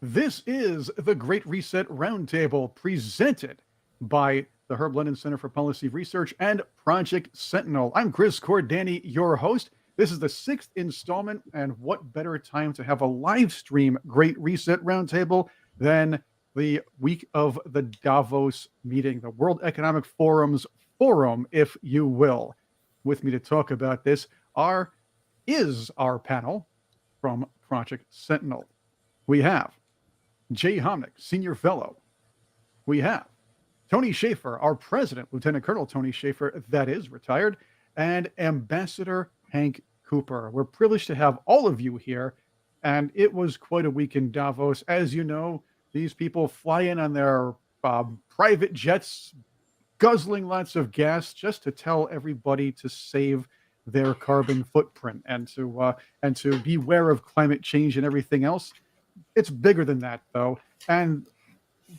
This is the Great Reset Roundtable presented by the Herb London Center for Policy Research and Project Sentinel. I'm Chris Cordani, your host. This is the sixth installment, and what better time to have a live stream Great Reset Roundtable than the week of the Davos meeting, the World Economic Forum's forum, if you will. With me to talk about this is our panel from Project Sentinel. We have Jay Homnick, Senior Fellow. We have Tony Schaefer, our President, Lieutenant Colonel Tony Schaefer, that is retired, and Ambassador Hank Cooper. We're privileged to have all of you here, and it was quite a week in Davos. As you know, these people fly in on their private jets, guzzling lots of gas just to tell everybody to save their carbon footprint and to beware of climate change and everything else. It's bigger than that, though, and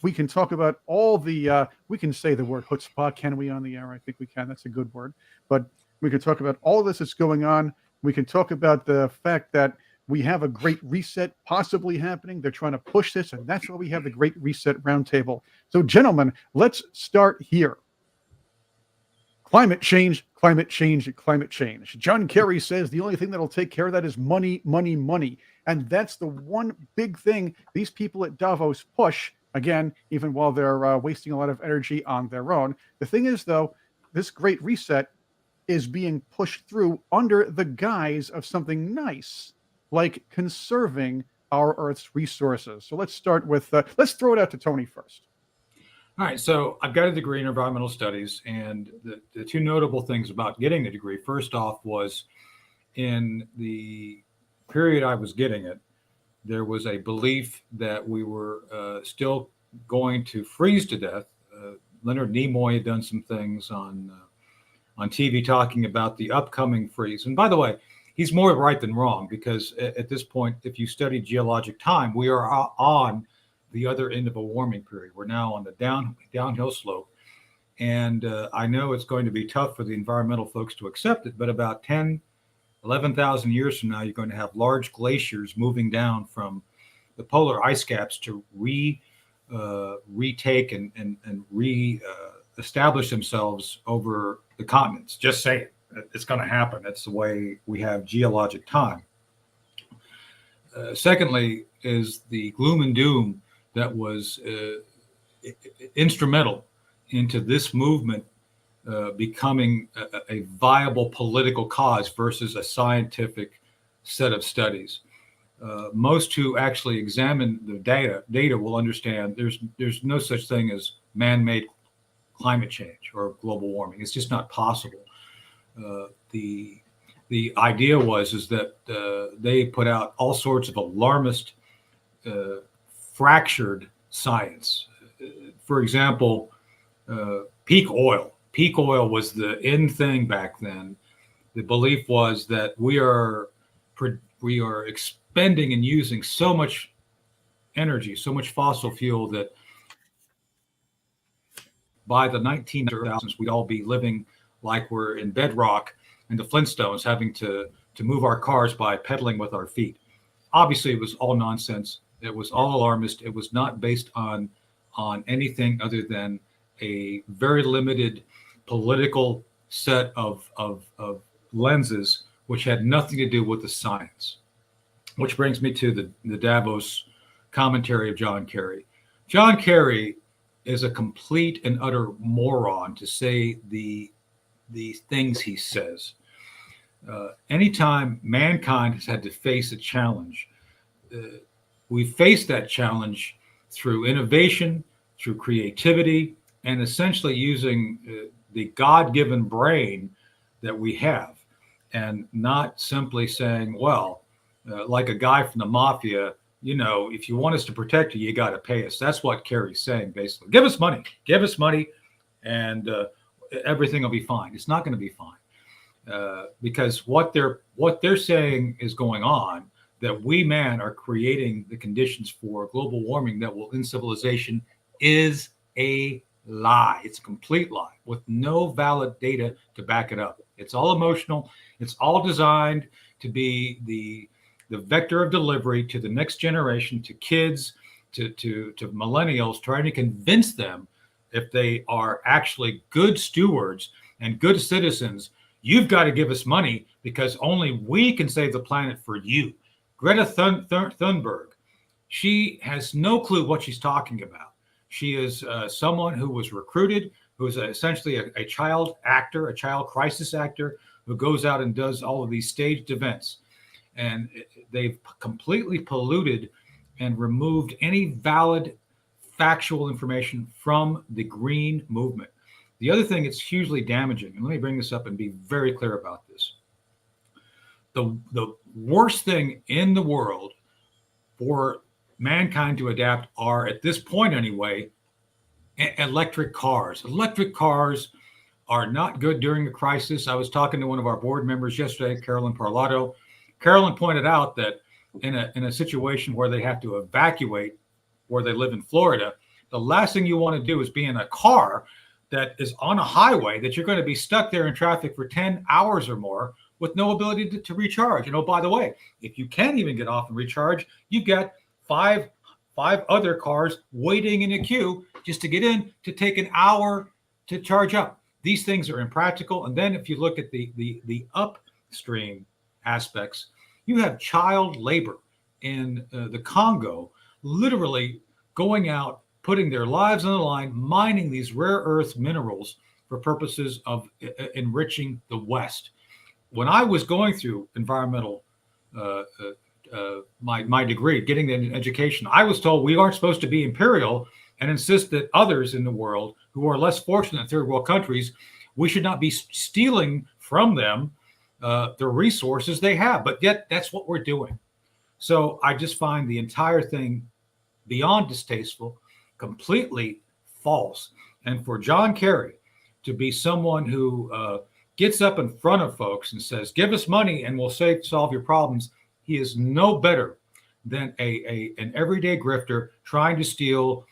we can talk about all the. We can say the word chutzpah, can we, on the air? I think we can. That's a good word. But we can talk about all of this that's going on. We can talk about the fact that we have a great reset possibly happening. They're trying to push this, and that's why we have the Great Reset Roundtable. So, gentlemen, let's start here. Climate change, climate change, climate change. John Kerry says the only thing that'll take care of that is money, money, money. And that's the one big thing these people at Davos push, again, even while they're wasting a lot of energy on their own. The thing is, though, this great reset is being pushed through under the guise of something nice, like conserving our Earth's resources. So let's start with, let's throw it out to Tony first. All right, so I've got a degree in environmental studies, and the two notable things about getting the degree, first off, was in the period I was getting it, there was a belief that we were still going to freeze to death. Leonard Nimoy had done some things on TV talking about the upcoming freeze. And by the way, he's more right than wrong, because at this point, if you study geologic time, we are on the other end of a warming period. We're now on the downhill slope. And I know it's going to be tough for the environmental folks to accept it, but about 11,000 years from now, you're going to have large glaciers moving down from the polar ice caps to retake and re-establish themselves over the continents. Just say it. It's going to happen. That's the way we have geologic time. Secondly, is the gloom and doom that was instrumental into this movement becoming a viable political cause versus a scientific set of studies. Most who actually examine the data will understand there's no such thing as man-made climate change or global warming. It's just not possible. The idea is that they put out all sorts of alarmist fractured science. For example, peak oil. Peak oil was the in thing back then. The belief was that we are expending and using so much energy, so much fossil fuel, that by the 1900s, we'd all be living like we're in bedrock and the Flintstones, having to move our cars by pedaling with our feet. Obviously, it was all nonsense. It was all alarmist. It was not based on anything other than a very limited political set of lenses, which had nothing to do with the science. Which brings me to the Davos commentary of John Kerry. John Kerry is a complete and utter moron to say the things he says. Anytime mankind has had to face a challenge, we face that challenge through innovation, through creativity, and essentially using the God-given brain that we have, and not simply saying, well, like a guy from the mafia, if you want us to protect you, you got to pay us. That's what Kerry's saying, basically. Give us money, and everything will be fine. It's not going to be fine, because what they're saying is going on, that we, man, are creating the conditions for global warming that will end civilization, is a lie. It's a complete lie with no valid data to back it up. It's all emotional. It's all designed to be the vector of delivery to the next generation, to kids to millennials, trying to convince them, if they are actually good stewards and good citizens, you've got to give us money because only we can save the planet for you. Greta Thunberg, she has no clue what she's talking about. She is someone who was recruited, who is essentially a child actor, a child crisis actor, who goes out and does all of these staged events. And they've completely polluted and removed any valid factual information from the green movement. The other thing that's hugely damaging, and let me bring this up and be very clear about this. The worst thing in the world for mankind to adapt are, at this point anyway, electric cars. Electric cars are not good during the crisis. I was talking to one of our board members yesterday, Carolyn Parlato. Carolyn pointed out that in a situation where they have to evacuate where they live in Florida, the last thing you want to do is be in a car that is on a highway that you're going to be stuck there in traffic for 10 hours or more with no ability to recharge. And oh, by the way, if you can't even get off and recharge, you get five other cars waiting in a queue just to get in to take an hour to charge up. These things are impractical. And then if you look at the upstream aspects, you have child labor in the Congo, literally going out, putting their lives on the line, mining these rare earth minerals for purposes of enriching the West. When I was going through environmental, my degree, getting an education, I was told we aren't supposed to be imperial and insist that others in the world who are less fortunate in third world countries, we should not be stealing from them the resources they have. But yet that's what we're doing. So I just find the entire thing beyond distasteful, completely false. And for John Kerry to be someone who gets up in front of folks and says, give us money and we'll solve your problems, he is no better than an everyday grifter trying to steal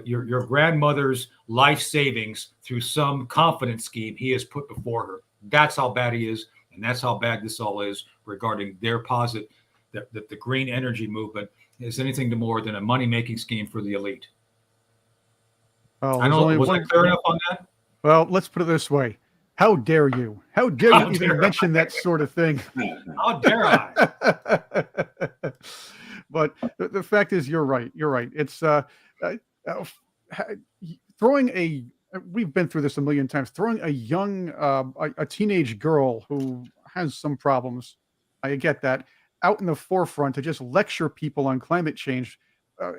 your grandmother's life savings through some confidence scheme he has put before her. That's how bad he is, and that's how bad this all is regarding their posit that the green energy movement is anything more than a money-making scheme for the elite. Well, I know, was I clear enough on that? Well, let's put it this way. How dare you? How dare you even mention that sort of thing? How dare I? But the fact is, you're right. You're right. It's throwing a. We've been through this a million times. Throwing a young, a teenage girl who has some problems. I get that. Out in the forefront to just lecture people on climate change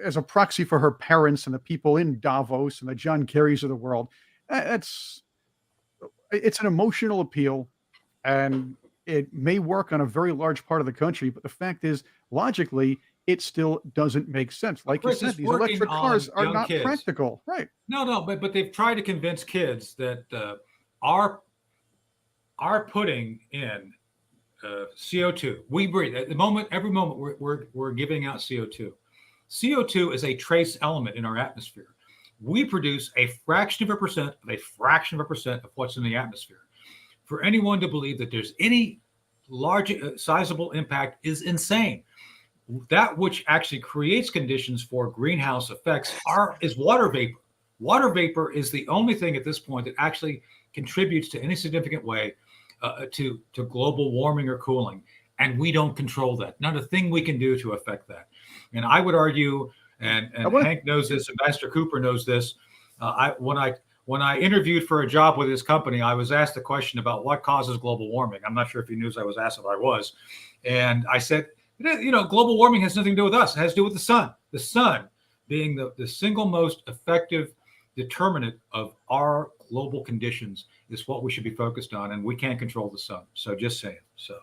as a proxy for her parents and the people in Davos and the John Kerrys of the world. It's an emotional appeal, and it may work on a very large part of the country. But the fact is, logically, it still doesn't make sense. Like Chris, you said, these electric cars are not practical. Right. No, but they've tried to convince kids that our putting in CO2, we breathe at the moment. Every moment we're giving out CO2. CO2 is a trace element in our atmosphere. We produce a fraction of a percent of what's in the atmosphere. For anyone to believe that there's any large, sizable impact is insane. That which actually creates conditions for greenhouse effects is water vapor. Water vapor is the only thing at this point that actually contributes to any significant way to global warming or cooling. And we don't control that. Not a thing we can do to affect that. And I would argue, and Hank knows this, and Master Cooper knows this. When I interviewed for a job with his company, I was asked a question about what causes global warming. I'm not sure if he knew I was asked if I was. And I said, global warming has nothing to do with us. It has to do with the sun. The sun being the single most effective determinant of our global conditions is what we should be focused on. And we can't control the sun. So just saying. So.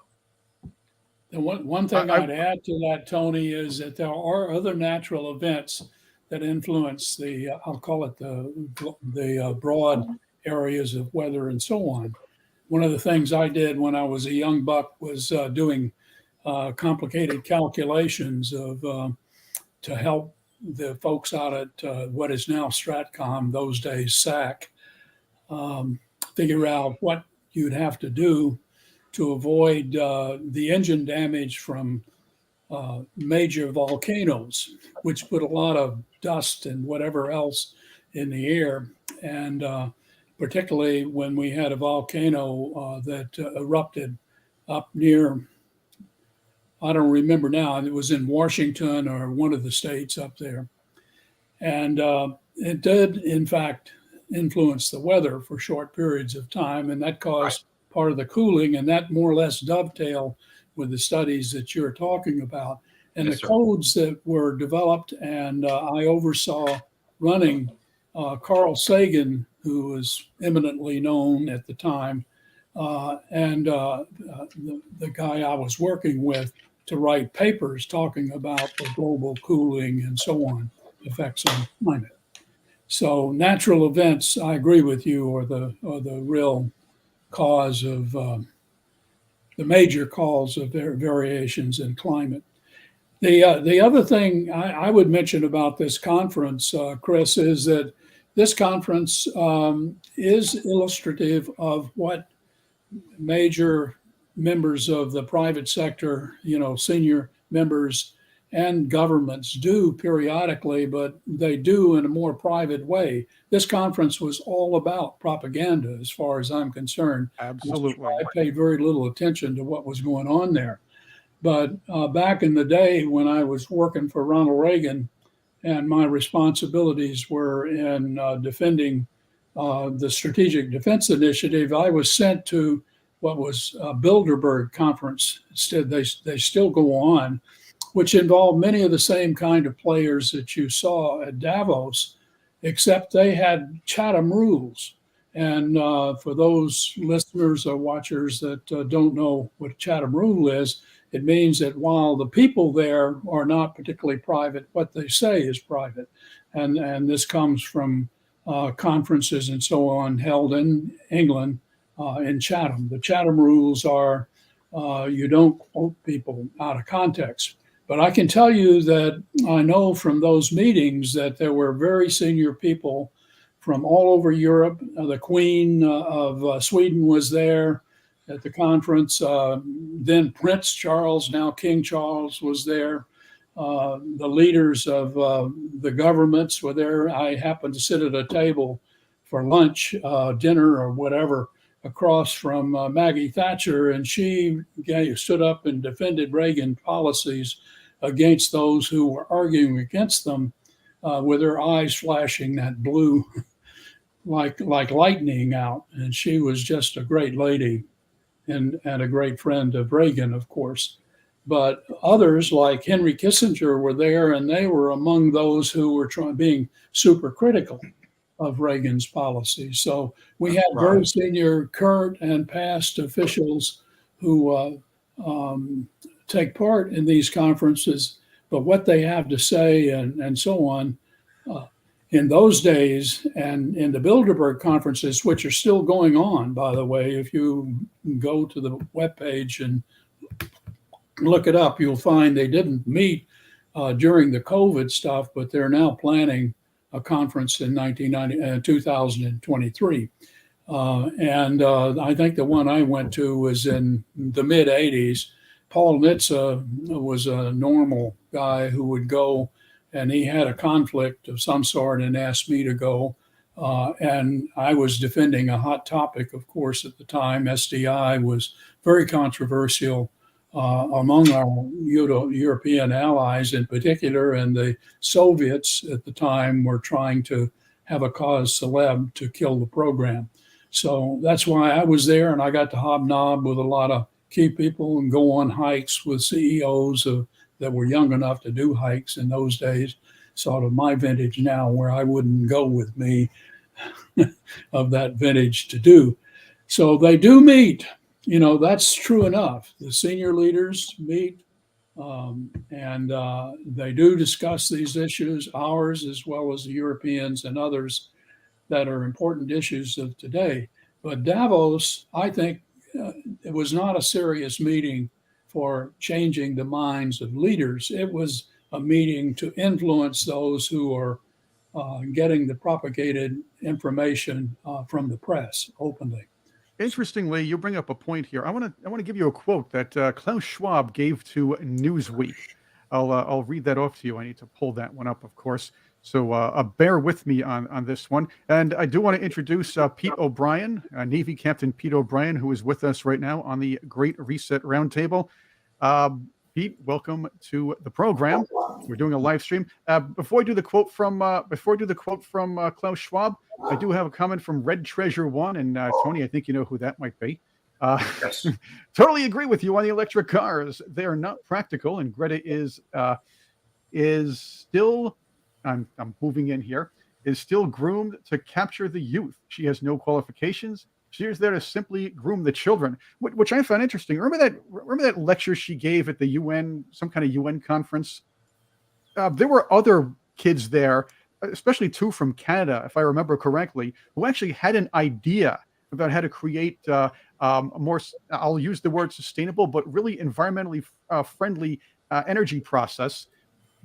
And one thing I'd add to that, Tony, is that there are other natural events that influence I'll call it the broad areas of weather and so on. One of the things I did when I was a young buck was doing complicated calculations to help the folks out at what is now Stratcom, those days SAC, figure out what you'd have to do to avoid the engine damage from major volcanoes, which put a lot of dust and whatever else in the air. And particularly when we had a volcano that erupted up near, I don't remember now, it was in Washington or one of the states up there. And it did, in fact, influence the weather for short periods of time, and that caused part of the cooling, and that more or less dovetailed with the studies that you're talking about. And Yes, the sir. codes that were developed and I oversaw running, Carl Sagan, who was eminently known at the time, and the guy I was working with to write papers talking about the global cooling and so on, effects on climate. So natural events, I agree with you, are the real cause of the major cause of variations in climate. The other thing I would mention about this conference, Chris, is that this conference is illustrative of what major members of the private sector, senior members and governments do periodically, but they do in a more private way. This conference was all about propaganda, as far as I'm concerned. Absolutely. I paid very little attention to what was going on there. But back in the day when I was working for Ronald Reagan and my responsibilities were in defending the Strategic Defense Initiative, I was sent to what was a Bilderberg conference. Instead, they still go on, which involved many of the same kind of players that you saw at Davos, except they had Chatham rules. And for those listeners or watchers that don't know what Chatham rule is, it means that while the people there are not particularly private, what they say is private. And this comes from conferences and so on held in England in Chatham. The Chatham rules are you don't quote people out of context. But I can tell you that I know from those meetings that there were very senior people from all over Europe. The Queen of Sweden was there at the conference. Then Prince Charles, now King Charles, was there. The leaders of the governments were there. I happened to sit at a table for lunch, dinner, or whatever, across from Maggie Thatcher, and she stood up and defended Reagan policies against those who were arguing against them, with her eyes flashing that blue like lightning out. And she was just a great lady and a great friend of Reagan, of course. But others like Henry Kissinger were there, and they were among those who were being super critical of Reagan's policy. So we had very senior current and past officials who take part in these conferences, but what they have to say and so on. In those days, and in the Bilderberg conferences, which are still going on, by the way, if you go to the webpage and look it up, you'll find they didn't meet during the COVID stuff, but they're now planning a conference in 2023. And I think the one I went to was in the mid 80s. Paul Nitze was a normal guy who would go, and he had a conflict of some sort and asked me to go. And I was defending a hot topic, of course, at the time. SDI was very controversial among our European allies in particular, and the Soviets at the time were trying to have a cause célèbre to kill the program. So that's why I was there, and I got to hobnob with a lot of key people and go on hikes with CEOs that were young enough to do hikes in those days, sort of my vintage now, where I wouldn't go with me of that vintage to do. So they do meet. That's true enough. The senior leaders meet, and they do discuss these issues, ours as well as the Europeans and others that are important issues of today. But Davos, I think, it was not a serious meeting for changing the minds of leaders. It was a meeting to influence those who are getting the propagated information from the press openly. Interestingly, you bring up a point here. I want to give you a quote that Klaus Schwab gave to Newsweek. I'll read that off to you. I need to pull that one up, of course. So bear with me on this one. And I do want to introduce Pete O'Brien, Navy Captain Pete O'Brien, who is with us right now on the Great Reset Roundtable. Pete, welcome to the program. We're doing a live stream. Before I do the quote from Klaus Schwab, I do have a comment from Red Treasure One, and Tony, I think you know who that might be. Yes. Totally agree with you on the electric cars. They are not practical, and Greta is still. I'm moving in here. Is still groomed to capture the youth. She has no qualifications. She is there to simply groom the children, which I found interesting. Remember that lecture she gave at the UN, some kind of UN conference? There were other kids there, especially two from Canada, if I remember correctly, who actually had an idea about how to create more, I'll use the word sustainable, but really environmentally friendly energy process.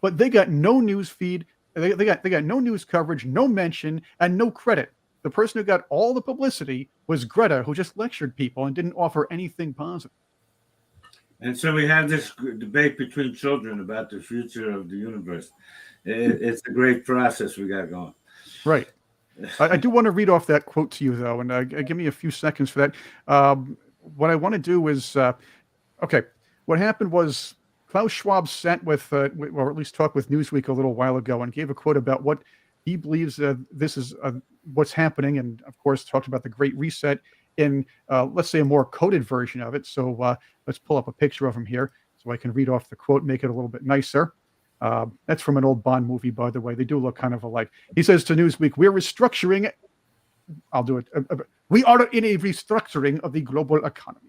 But they got no news feed. They got no news coverage, no mention, and no credit. The person who got all the publicity was Greta, who just lectured people and didn't offer anything positive. And so we have this debate between children about the future of the universe. It's a great process we got going. Right. I do want to read off that quote to you, though, and give me a few seconds for that. What I want to do is, okay, what happened was Klaus Schwab sat with, or at least talked with Newsweek a little while ago and gave a quote about what he believes this is what's happening, and of course talked about the Great Reset in, let's say, a more coded version of it. So let's pull up a picture of him here so I can read off the quote, make it a little bit nicer. That's from an old Bond movie, by the way. They do look kind of alike. He says to Newsweek, "We're restructuring." I'll do it. We are in a restructuring of the global economy.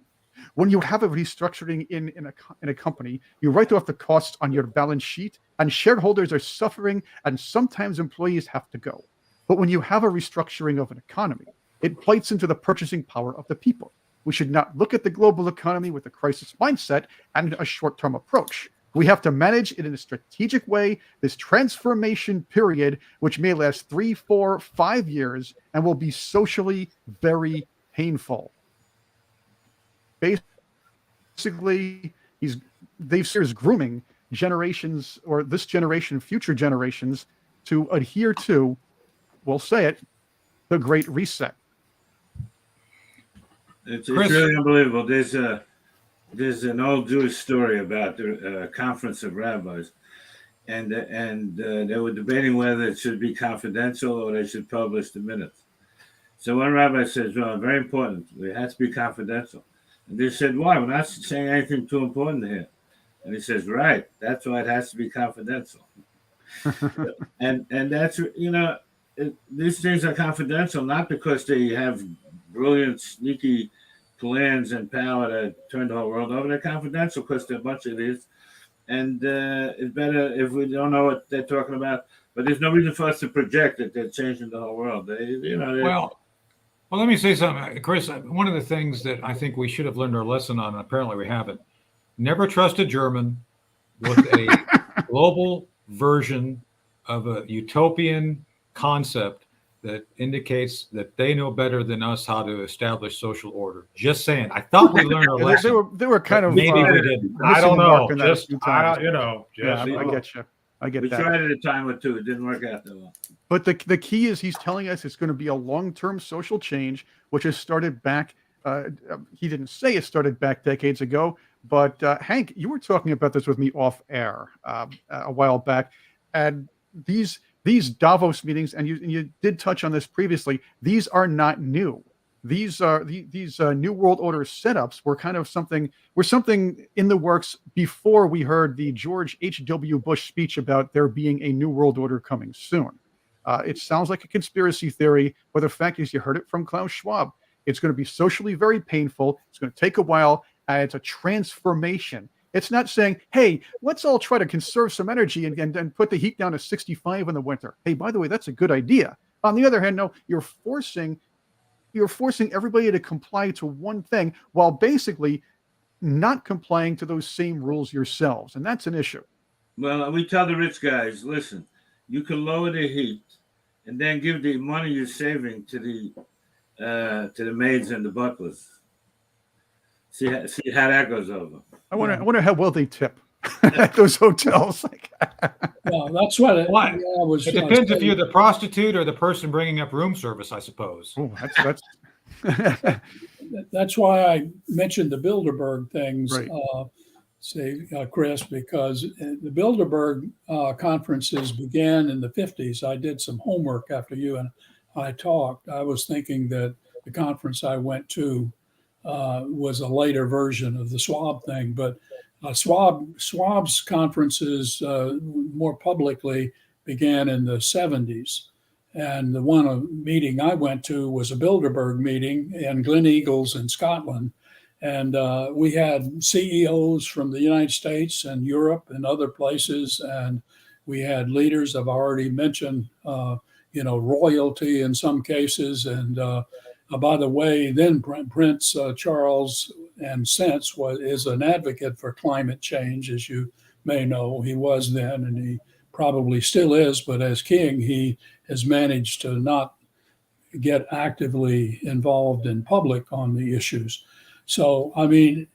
When you have a restructuring in a company, you write off the costs on your balance sheet, and shareholders are suffering, and sometimes employees have to go. But when you have a restructuring of an economy, it plays into the purchasing power of the people. We should not look at the global economy with a crisis mindset and a short-term approach. We have to manage it in a strategic way, this transformation period, which may last 3, 4, 5 years and will be socially very painful. Basically, Dave Sears grooming generations, or this generation, future generations, to adhere to, we'll say it, the Great Reset. It's really unbelievable. There's an old Jewish story about the conference of rabbis, and they were debating whether it should be confidential or they should publish the minutes. So one rabbi says, "Well, very important. It has to be confidential." And they said, "Why? We're not saying anything too important here." And he says, "Right. That's why it has to be confidential." and that's, these things are confidential not because they have brilliant, sneaky plans and power to turn the whole world over. They're confidential because they're a bunch of these. And it's better if we don't know what they're talking about. But there's no reason for us to project that they're changing the whole world. Well, let me say something, Chris. One of the things that I think we should have learned our lesson on, and apparently we haven't, never trust a German with a global version of a utopian concept that indicates that they know better than us how to establish social order. Just saying. I thought we learned a lesson. They were kind of maybe we didn't. I don't know. I get we that. We tried at a time or two. It didn't work out that well. But the key is he's telling us it's going to be a long-term social change, which has started back. He didn't say it started back decades ago, but Hank, you were talking about this with me off air a while back, and these Davos meetings, and you did touch on this previously. These are not new. These New World Order setups were something in the works before we heard the George H.W. Bush speech about there being a New World Order coming soon. It sounds like a conspiracy theory, but the fact is you heard it from Klaus Schwab. It's going to be socially very painful. It's going to take a while, and it's a transformation. It's not saying, hey, let's all try to conserve some energy and put the heat down to 65 in the winter. Hey, by the way, that's a good idea. On the other hand, no, you're forcing everybody to comply to one thing while basically not complying to those same rules yourselves. And that's an issue. Well, we tell the rich guys, listen, you can lower the heat and then give the money you're saving to the maids and the butlers. See how that goes over. I wonder how well they tip. at those hotels. Well, that's what it, Why? yeah, I was. It depends if you're the prostitute or the person bringing up room service, I suppose. Oh, that's That's why I mentioned the Bilderberg things, right. Chris, because the Bilderberg conferences began in the 50s. I did some homework after you and I talked. I was thinking that the conference I went to was a later version of the Schwab thing, but Schwab's conferences more publicly began in the 70s. And the one meeting I went to was a Bilderberg meeting in Glen Eagles in Scotland. And we had CEOs from the United States and Europe and other places. And we had leaders I've already mentioned, royalty in some cases. And by the way, then Prince Charles, and since is an advocate for climate change, as you may know. He was then, and he probably still is. But as king, he has managed to not get actively involved in public on the issues. So, I mean,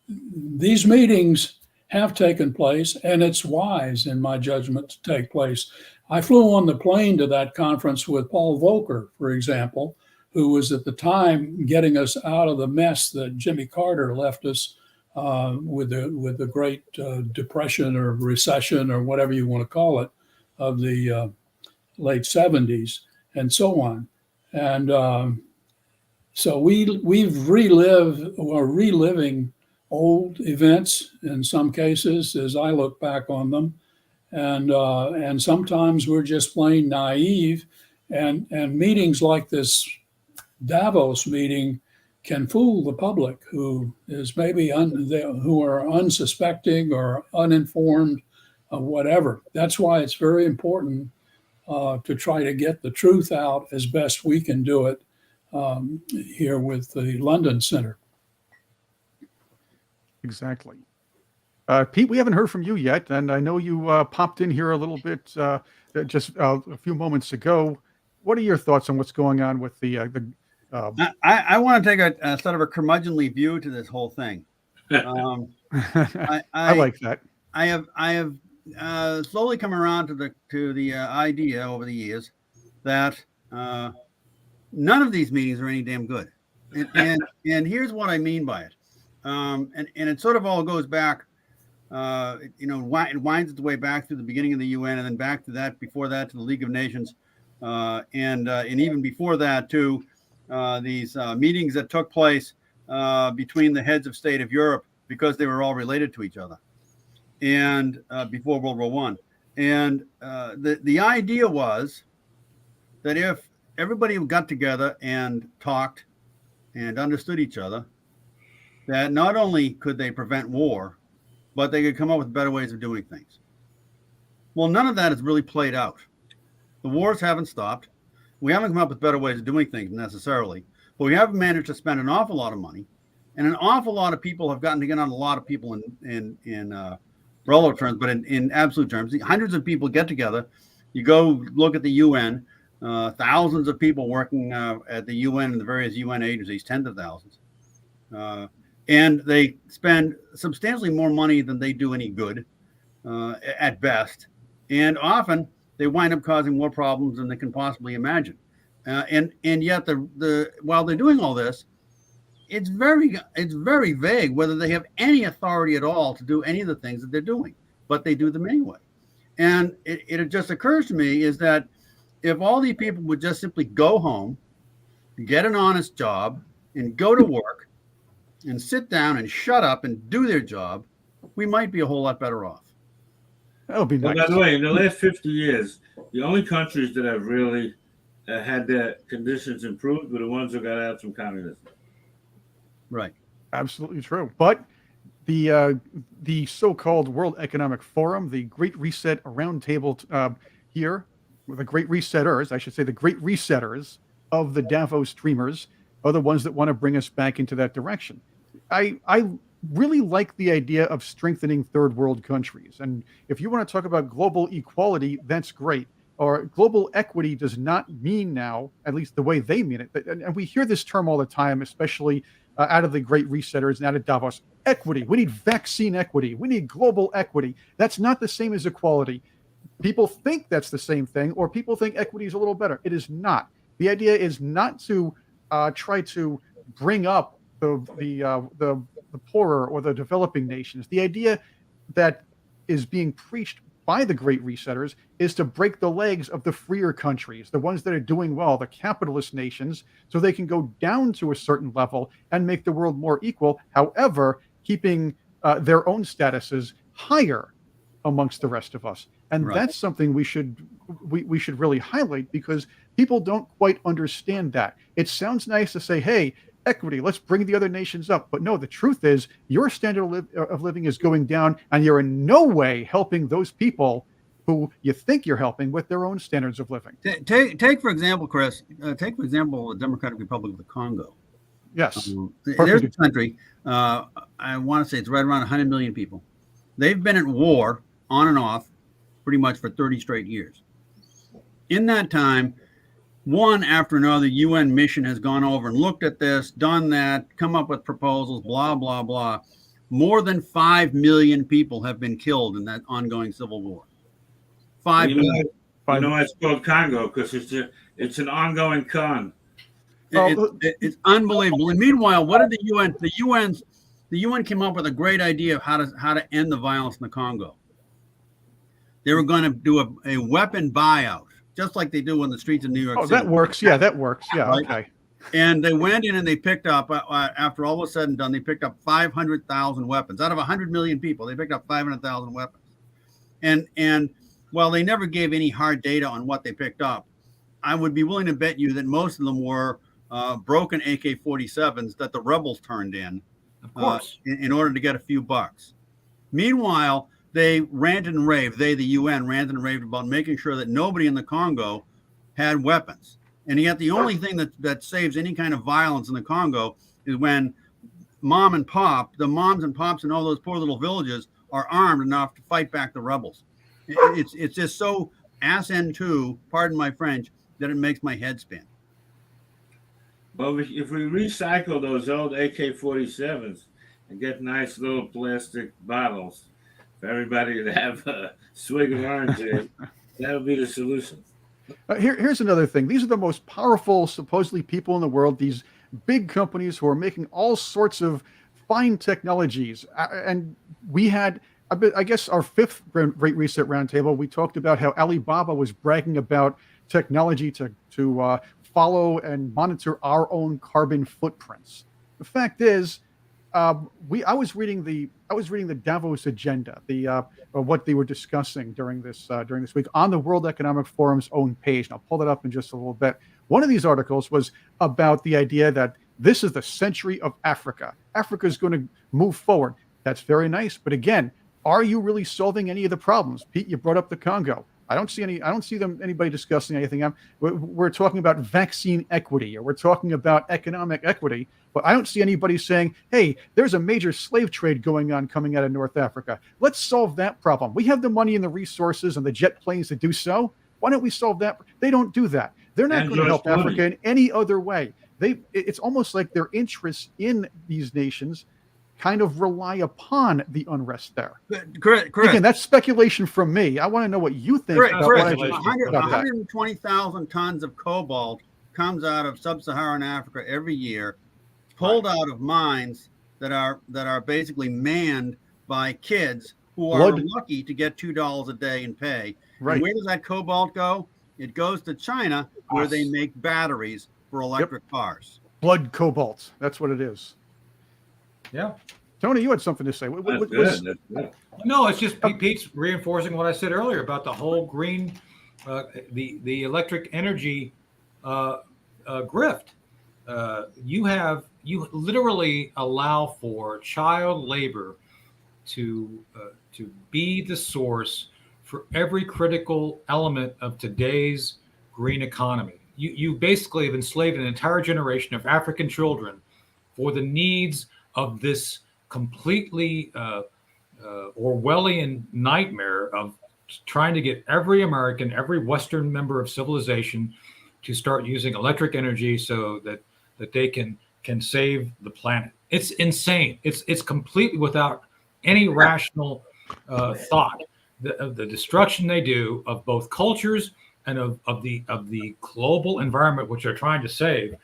these meetings have taken place, and it's wise, in my judgment, to take place. I flew on the plane to that conference with Paul Volcker, for example, who was at the time getting us out of the mess that Jimmy Carter left us with the Great Depression or recession or whatever you want to call it of the late 70s and so on. And so we've reliving old events in some cases as I look back on them. And sometimes we're just plain naive, and meetings like this Davos meeting can fool the public who is maybe who are unsuspecting or uninformed of whatever. That's why it's very important to try to get the truth out as best we can do it here with the London Center. Exactly. Pete, we haven't heard from you yet, and I know you popped in here a little bit just a few moments ago. What are your thoughts on what's going on with the I want to take a sort of a curmudgeonly view to this whole thing. I like that. I have slowly come around to the idea over the years that none of these meetings are any damn good, and here's what I mean by it. And it sort of all goes back. It winds its way back through the beginning of the UN, and then back to that, before that, to the League of Nations, and even before that to these meetings that took place between the heads of state of Europe, because they were all related to each other, and before World War I. And the idea was that if everybody got together and talked and understood each other, that not only could they prevent war, but they could come up with better ways of doing things. Well, none of that has really played out. The wars haven't stopped. We haven't come up with better ways of doing things necessarily, but we have managed to spend an awful lot of money, and an awful lot of people have gotten together on a lot of people in relative terms, but in absolute terms, hundreds of people get together. You go look at the UN, thousands of people working at the UN and the various UN agencies, tens of thousands. And they spend substantially more money than they do any good at best. And often they wind up causing more problems than they can possibly imagine. And yet while they're doing all this, it's very vague whether they have any authority at all to do any of the things that they're doing, but they do them anyway. And it just occurs to me is that if all these people would just simply go home, get an honest job, and go to work, and sit down and shut up and do their job, we might be a whole lot better off. That would be nice. By the way, in the last 50 years, the only countries that have really had their conditions improved were the ones who got out from communism. Right. Absolutely true. But the so-called World Economic Forum, the Great Reset Roundtable here, with the Great Resetters, I should say the Great Resetters of the Davos Dreamers, are the ones that want to bring us back into that direction. I really like the idea of strengthening third world countries. And if you want to talk about global equality, that's great. Or global equity does not mean now, at least the way they mean it. And we hear this term all the time, especially out of the great resetters and out of Davos. Equity. We need vaccine equity. We need global equity. That's not the same as equality. People think that's the same thing, or people think equity is a little better. It is not. The idea is not to try to bring up the poorer or the developing nations. The idea that is being preached by the great resetters is to break the legs of the freer countries, the ones that are doing well, the capitalist nations, so they can go down to a certain level and make the world more equal. However, keeping their own statuses higher amongst the rest of us. And Right. that's something we should really highlight, because people don't quite understand that. It sounds nice to say, hey, equity, let's bring the other nations up. But no, the truth is your standard of living is going down, and you're in no way helping those people who you think you're helping with their own standards of living. Take for example, Chris, take for example, the Democratic Republic of the Congo. Yes. There's a country, I want to say it's right around 100 million people. They've been at war on and off pretty much for 30 straight years. In that time, one after another UN mission has gone over and looked at this, done that, come up with proposals, blah, blah, blah. More than 5 million people have been killed in that ongoing civil war. 5 million. You know it's called Congo because it's an ongoing con. It's unbelievable. And meanwhile, what did the UN? The UN came up with a great idea of how to end the violence in the Congo. They were going to do a weapon buyout, just like they do in the streets of New York City. That works. Yeah, that works. Yeah, Right? okay. And they went in and they picked up, after all was said and done, they picked up 500,000 weapons. Out of 100 million people, they picked up 500,000 weapons. And while they never gave any hard data on what they picked up, I would be willing to bet you that most of them were broken AK-47s that the rebels turned in, Of course. in order to get a few bucks. Meanwhile, they ranted and raved, the UN ranted and raved about making sure that nobody in the Congo had weapons. And yet the only thing that saves any kind of violence in the Congo is when the moms and pops in all those poor little villages are armed enough to fight back the rebels. It's just so ass end too, pardon my French, that it makes my head spin. Well, if we recycle those old AK-47s and get nice little plastic bottles for everybody to have a swig of orange, that'll be the solution. Here's another thing. These are the most powerful, supposedly, people in the world, these big companies who are making all sorts of fine technologies. And we had, I guess, our fifth Great Reset Roundtable, we talked about how Alibaba was bragging about technology to follow and monitor our own carbon footprints. The fact is, I was reading the Davos agenda, what they were discussing during this week on the World Economic Forum's own page. And I'll pull that up in just a little bit. One of these articles was about the idea that this is the century of Africa. Africa is going to move forward. That's very nice, but again, are you really solving any of the problems? Pete, you brought up the Congo. I don't see anybody discussing anything. We're talking about vaccine equity, or we're talking about economic equity, but I don't see anybody saying, hey, there's a major slave trade going on coming out of North Africa. Let's solve that problem. We have the money and the resources and the jet planes to do so. Why don't we solve that? They don't do that. They're not going to help Africa in any other way. It's almost like their interests in these nations kind of rely upon the unrest there. Correct. Again, that's speculation from me. I want to know what you think about what I just about that. 120,000 tons of cobalt comes out of sub-Saharan Africa every year, pulled out of mines that are basically manned by kids who are lucky to get $2 a day in pay. Right. And where does that cobalt go? It goes to China, where they make batteries for electric cars. Blood cobalt. That's what it is. Yeah. Tony, you had something to say. That's good. No, it's just Pete's reinforcing what I said earlier about the whole green, the electric energy grift. You literally allow for child labor to be the source for every critical element of today's green economy. You basically have enslaved an entire generation of African children for the needs of this completely Orwellian nightmare of trying to get every American, every Western member of civilization to start using electric energy so that they can can save the planet. It's insane. It's completely without any rational thought. The destruction they do of both cultures and of the global environment, which they're trying to save,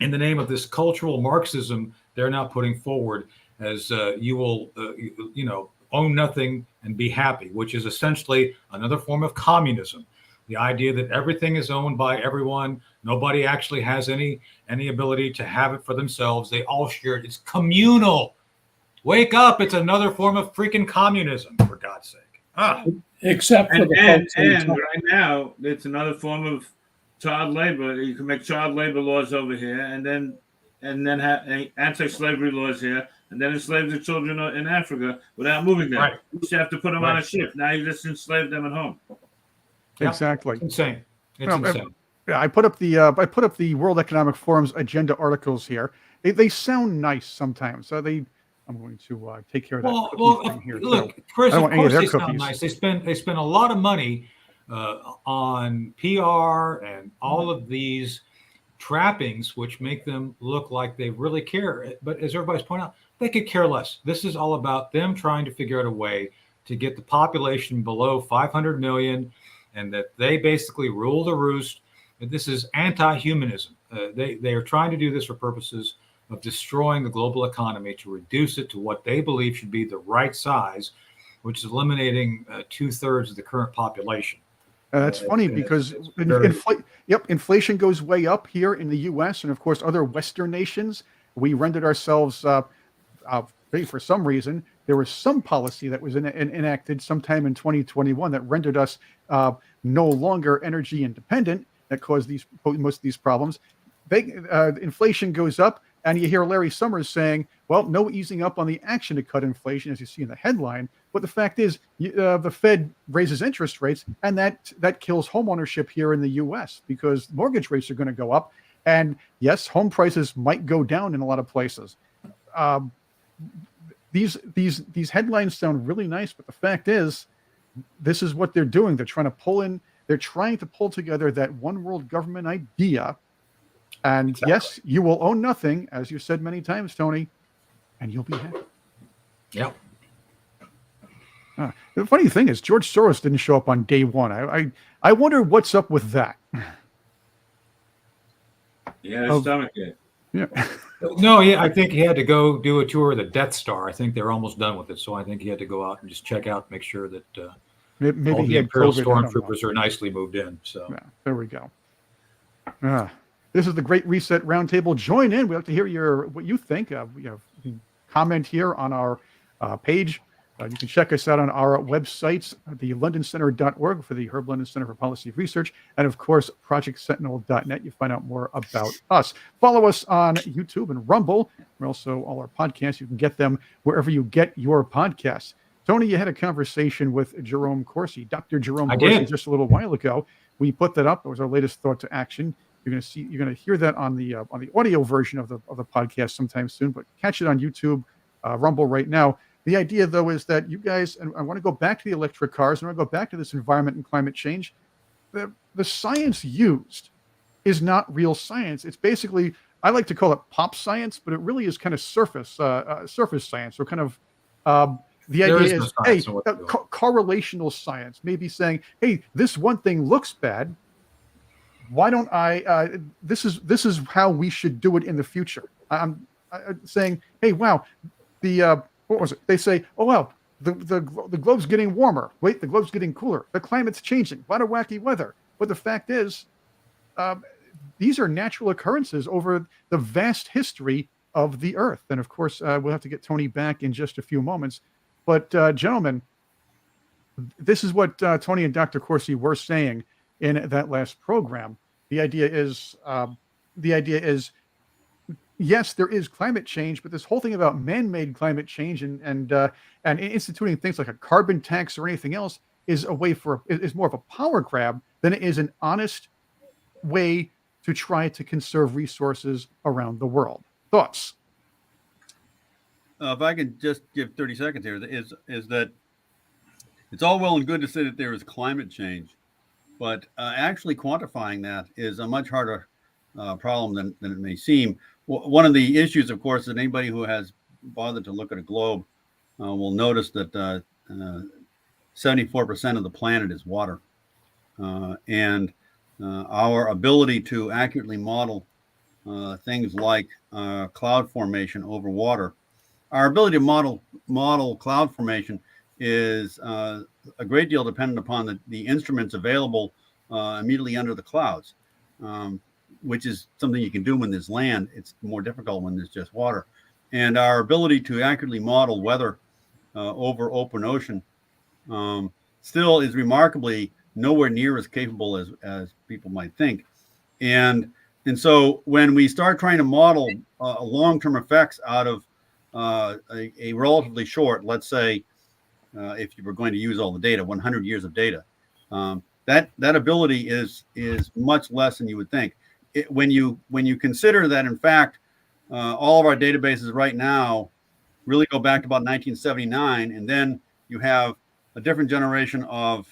in the name of this cultural Marxism they're now putting forward as you will, own nothing and be happy, which is essentially another form of communism. The idea that everything is owned by everyone, nobody actually has any ability to have it for themselves. They all share it. It's communal. Wake up! It's another form of freaking communism, for God's sake. Except for the And folks in China. right now, it's another form of child labor. You can make child labor laws over here, and then have anti-slavery laws here, and then enslave the children in Africa without moving them. Right. You just have to put them on a ship. Now you just enslave them at home. Yeah. Exactly. It's insane. It's Well, insane. Yeah, I put up the World Economic Forum's agenda articles here. They sound nice sometimes. I'm going to take care of that cookie thing here. Look, too. Chris, I don't of want any of course their they sound cookies. nice. They spend a lot of money on PR and all of these trappings, which make them look like they really care. But as everybody's pointing out, they could care less. This is all about them trying to figure out a way to get the population below 500 million, and that they basically rule the roost. And this is anti-humanism. They are trying to do this for purposes of destroying the global economy to reduce it to what they believe should be the right size, which is eliminating 2/3 of the current population. That's funny because inflation goes way up here in the U.S. and of course other Western nations. We rendered ourselves, for some reason, there was some policy that was enacted sometime in 2021 that rendered us no longer energy independent. That caused most of these problems. Inflation goes up, and you hear Larry Summers saying, "Well, no easing up on the action to cut inflation," as you see in the headline. But the fact is, the Fed raises interest rates, and that kills homeownership here in the U.S. because mortgage rates are going to go up, and yes, home prices might go down in a lot of places. These headlines sound really nice, but the fact is, this is what they're doing. They're trying to pull together that one world government idea. And Exactly. yes, you will own nothing, as you said many times, Tony, and you'll be happy. Yeah. The funny thing is, George Soros didn't show up on day one. I wonder what's up with that. Yeah, stomach ache. Yeah. No, yeah, I think he had to go do a tour of the Death Star. I think they're almost done with it, so I think he had to go out and just check out, make sure that Maybe all he the had Imperial COVID, I don't know. stormtroopers are nicely moved in. So Yeah, there we go. This is the Great Reset Roundtable. Join in. We'd like to hear what you think. You can comment here on our page. You can check us out on our websites, thelondoncenter.org for the Herb London Center for Policy Research, and of course, projectsentinel.net. You find out more about us. Follow us on YouTube and Rumble. We're also all our podcasts. You can get them wherever you get your podcasts. Tony, you had a conversation with Jerome Corsi, Dr. Jerome Corsi, did. just a little while ago. We put that up. It was our latest thought to action. You're going to hear that on the audio version of the podcast sometime soon, but catch it on YouTube, Rumble right now. The idea, though, is that you guys, and I want to go back to the electric cars, and I want to go back to this environment and climate change. The science used is not real science. It's basically, I like to call it pop science, but it really is kind of surface science, or kind of the idea is, hey, correlational science, maybe saying, hey, this one thing looks bad. Why don't I? This is how we should do it in the future. I'm saying, hey, wow, what was it? They say, oh well, the globe's getting warmer. Wait, the globe's getting cooler. The climate's changing. A lot of wacky weather. But the fact is, these are natural occurrences over the vast history of the Earth. And of course, we'll have to get Tony back in just a few moments. But gentlemen, this is what Tony and Dr. Corsi were saying in that last program. The idea is, yes, there is climate change, but this whole thing about man-made climate change and instituting things like a carbon tax or anything else is more of a power grab than it is an honest way to try to conserve resources around the world. Thoughts? If I could just give 30 seconds here, is that it's all well and good to say that there is climate change, but actually quantifying that is a much harder problem than it may seem. one of the issues, of course, that anybody who has bothered to look at a globe will notice that 74% of the planet is water. And our ability to accurately model things like cloud formation over water, our ability to model cloud formation is a great deal dependent upon the instruments available immediately under the clouds, which is something you can do when there's land. It's more difficult when there's just water. And our ability to accurately model weather over open ocean still is remarkably nowhere near as capable as people might think. And so when we start trying to model long-term effects out of a relatively short, let's say, if you were going to use all the data, 100 years of data, that ability is much less than you would think. When you consider that, in fact, all of our databases right now really go back to about 1979, and then you have a different generation of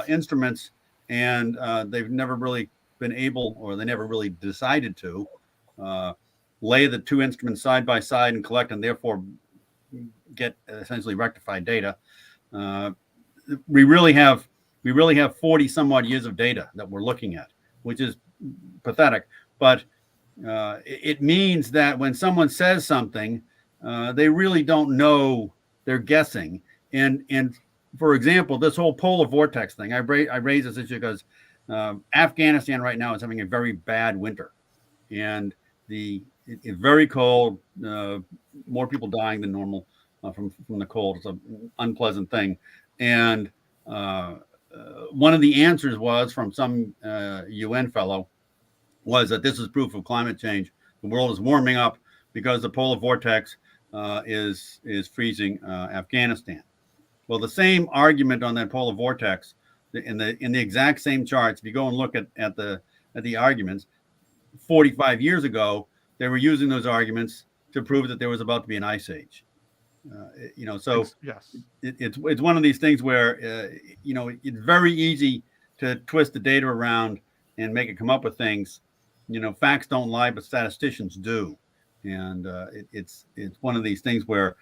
instruments, and they've never really been able, or they never really decided to lay the two instruments side by side and collect, and therefore get essentially rectified data. We really have 40 some odd years of data that we're looking at, which is pathetic. But it means that when someone says something, they really don't know. They're guessing. And for example, this whole polar vortex thing, I raise this issue because Afghanistan right now is having a very bad winter, and it's very cold. More people dying than normal from the cold. It's an unpleasant thing. And one of the answers was from some UN fellow was that this is proof of climate change. The world is warming up because the polar vortex is freezing Afghanistan. Well, the same argument on that polar vortex in the exact same charts. If you go and look at the arguments, 45 years ago, they were using those arguments to prove that there was about to be an ice age. So yes, it's one of these things where it's very easy to twist the data around and make it come up with things. Facts don't lie, but statisticians do, and it's one of these things where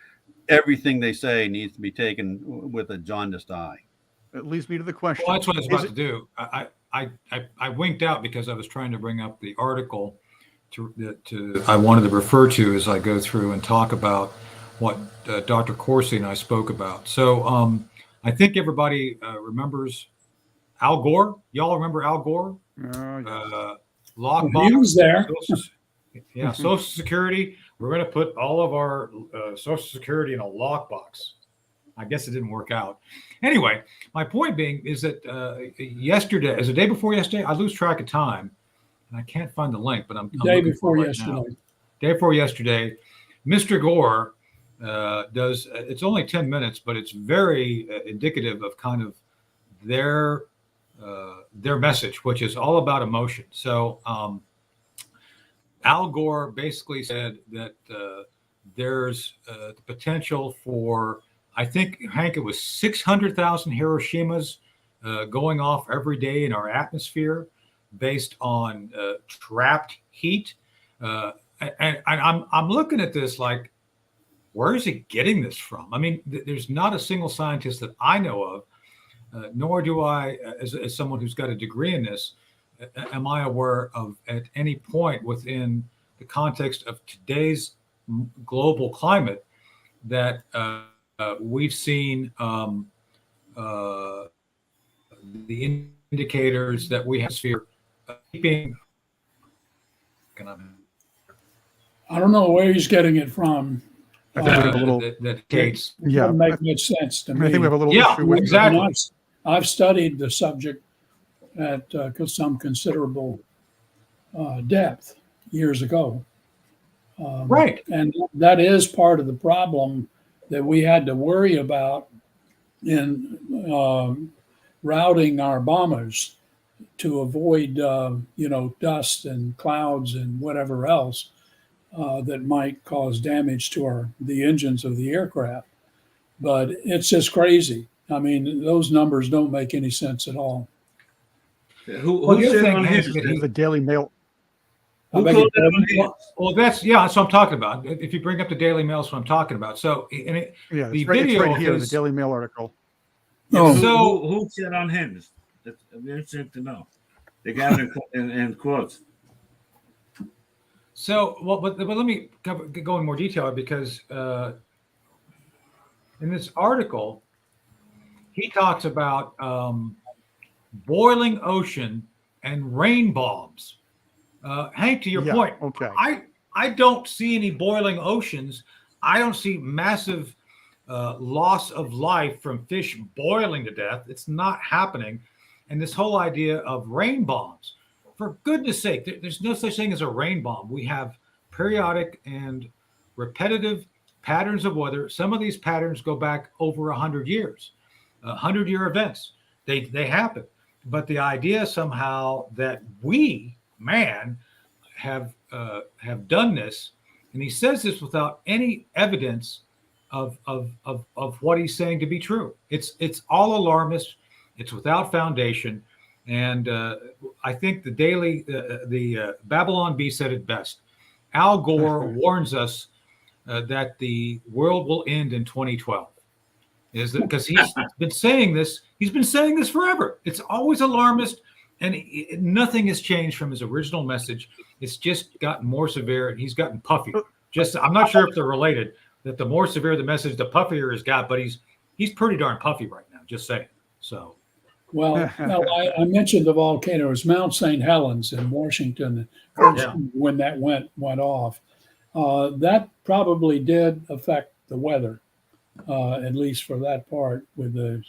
everything they say needs to be taken with a jaundiced eye. it leads me to the question. Well, that's what I was about to do. I winked out because I was trying to bring up the article I wanted to refer to as I go through and talk about what Dr. Corsi and I spoke about. So I think everybody remembers Al Gore. Y'all remember Al Gore? Yes. Lockbox. He was there. Yeah, Social Security. We're going to put all of our Social Security in a lockbox. I guess it didn't work out. Anyway, my point being is that yesterday, as the day before yesterday, I lose track of time, and I can't find the link, but I'm Day before right yesterday. now. Day before yesterday, Mr. Gore does. It's only 10 minutes, but it's very indicative of kind of their message, which is all about emotion. So Al Gore basically said that there's the potential for, I think, Hank, it was 600,000 Hiroshimas going off every day in our atmosphere based on trapped heat. And I'm looking at this like, where is he getting this from? I mean, there's not a single scientist that I know of, nor do I, as someone who's got a degree in this, am I aware of at any point within the context of today's global climate that we've seen the indicators that we have sphere keeping. I don't know where he's getting it from. I think we have a little. that Gates. It Yeah, doesn't make much sense to me. I think we have a little Yeah, issue with exactly. And I've studied the subject at some considerable depth years ago. Right. And that is part of the problem that we had to worry about in routing our bombers to avoid, dust and clouds and whatever else that might cause damage to the engines of the aircraft. But it's just crazy. I mean, those numbers don't make any sense at all. Who Well, the other said thing on is his? that the Daily Mail. I Who beg called your it on pardon? his? Well, that's what I'm talking about. If you bring up the Daily Mail, that's what I'm talking about. So, Yeah, the it's right video here, the is Daily Mail article. Yeah, but Oh. who said on him? That's interesting to know. They got it in quotes. so. Well, but let me go in more detail because in this article he talks about boiling ocean and rain bombs. Hank, to your Yeah, point, okay. I don't see any boiling oceans. I don't see massive loss of life from fish boiling to death. It's not happening. And this whole idea of rain bombs, for goodness sake, there's no such thing as a rain bomb. We have periodic and repetitive patterns of weather. Some of these patterns go back over 100 years, 100-year events. They happen. But the idea somehow that we, man, have done this, and he says this without any evidence of what he's saying to be true. It's all alarmist. It's without foundation, and I think the Babylon Bee said it best. Al Gore warns us that the world will end in 2012. Is that because he's been saying this? He's been saying this forever. It's always alarmist, and nothing has changed from his original message. It's just gotten more severe, and he's gotten puffy. I'm not sure if they're related. That the more severe the message, the puffier has got. But he's pretty darn puffy right now. Just saying. So. Well, no, I mentioned the volcano. It was Mount St. Helens in Washington when that went off. That probably did affect the weather, at least for that part, with the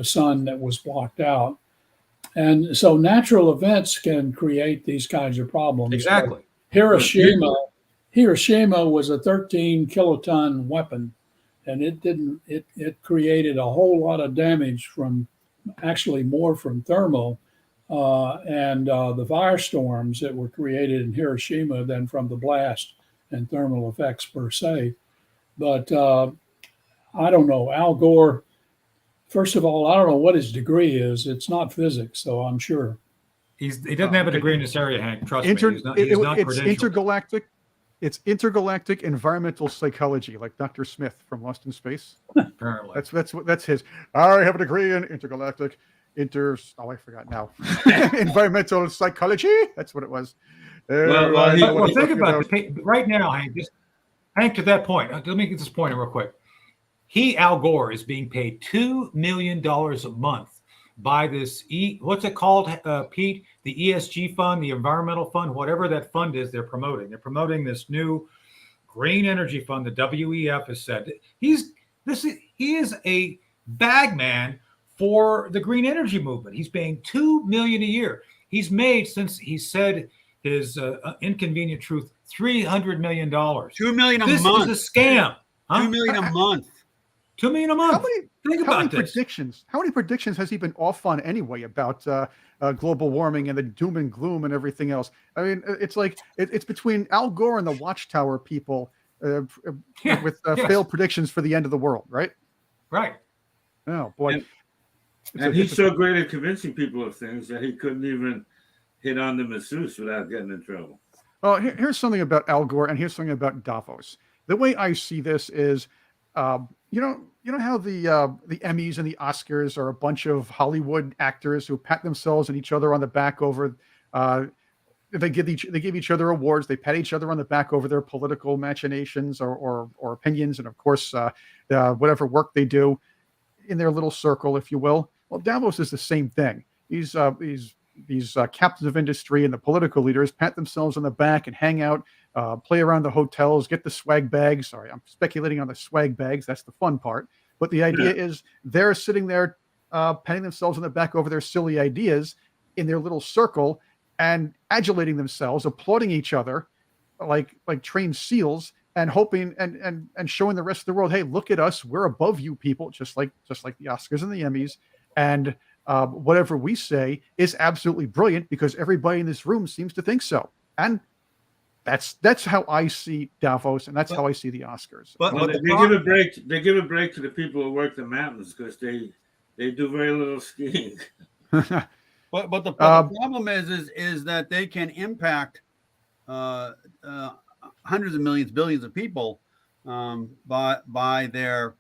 sun that was blocked out. And so natural events can create these kinds of problems. Exactly. Hiroshima was a 13 kiloton weapon, and it created a whole lot of damage from actually more from thermal and the firestorms that were created in Hiroshima than from the blast and thermal effects per se. But I don't know. Al Gore, first of all, I don't know what his degree is. It's not physics, so I'm sure. He doesn't have a degree in this area, Hank. Trust me. He's not it's credentialed. intergalactic. It's intergalactic environmental psychology, like Dr. Smith from Lost in Space. Apparently, that's his. I have a degree in intergalactic I forgot now. Environmental psychology. That's what it was. Well, think about it right now, Hank. To that point, let me get this point in real quick. Al Gore is being paid $2 million a month by this what's it called, Pete? The ESG fund, the environmental fund, whatever that fund is. They're promoting this new green energy fund. The WEF has said he is a bag man for the green energy movement. He's paying $2 million a year. He's made, since he said his inconvenient truth, $300 million. $2 million a month. This is a scam. Huh? $2 million a month. $2 million a month. How many predictions has he been off on anyway about global warming and the doom and gloom and everything else? I mean, it's like it's between Al Gore and the Watchtower people with failed predictions for the end of the world, right? Right. Oh boy. And he's so great at convincing people of things that he couldn't even hit on the masseuse without getting in trouble. Well, here's something about Al Gore, and here's something about Davos. The way I see this is, you know how the Emmys and the Oscars are a bunch of Hollywood actors who pat themselves and each other on the back over. They give each other awards. They pat each other on the back over their political machinations or opinions, and of course, whatever work they do in their little circle, if you will. Well, Davos is the same thing. These captains of industry and the political leaders pat themselves on the back and hang out, play around the hotels, get the swag bags. Sorry, I'm speculating on the swag bags. That's the fun part. But the idea is they're sitting there patting themselves on the back over their silly ideas in their little circle and adulating themselves, applauding each other like trained seals, and hoping and showing the rest of the world, hey, look at us, we're above you people, just like the Oscars and the Emmys. And whatever we say is absolutely brilliant because everybody in this room seems to think so. And that's how I see Davos, and that's how I see the Oscars. But they give a break. They give a break to the people who work the mountains because they do very little skiing. But the problem is that they can impact hundreds of millions, billions of people by their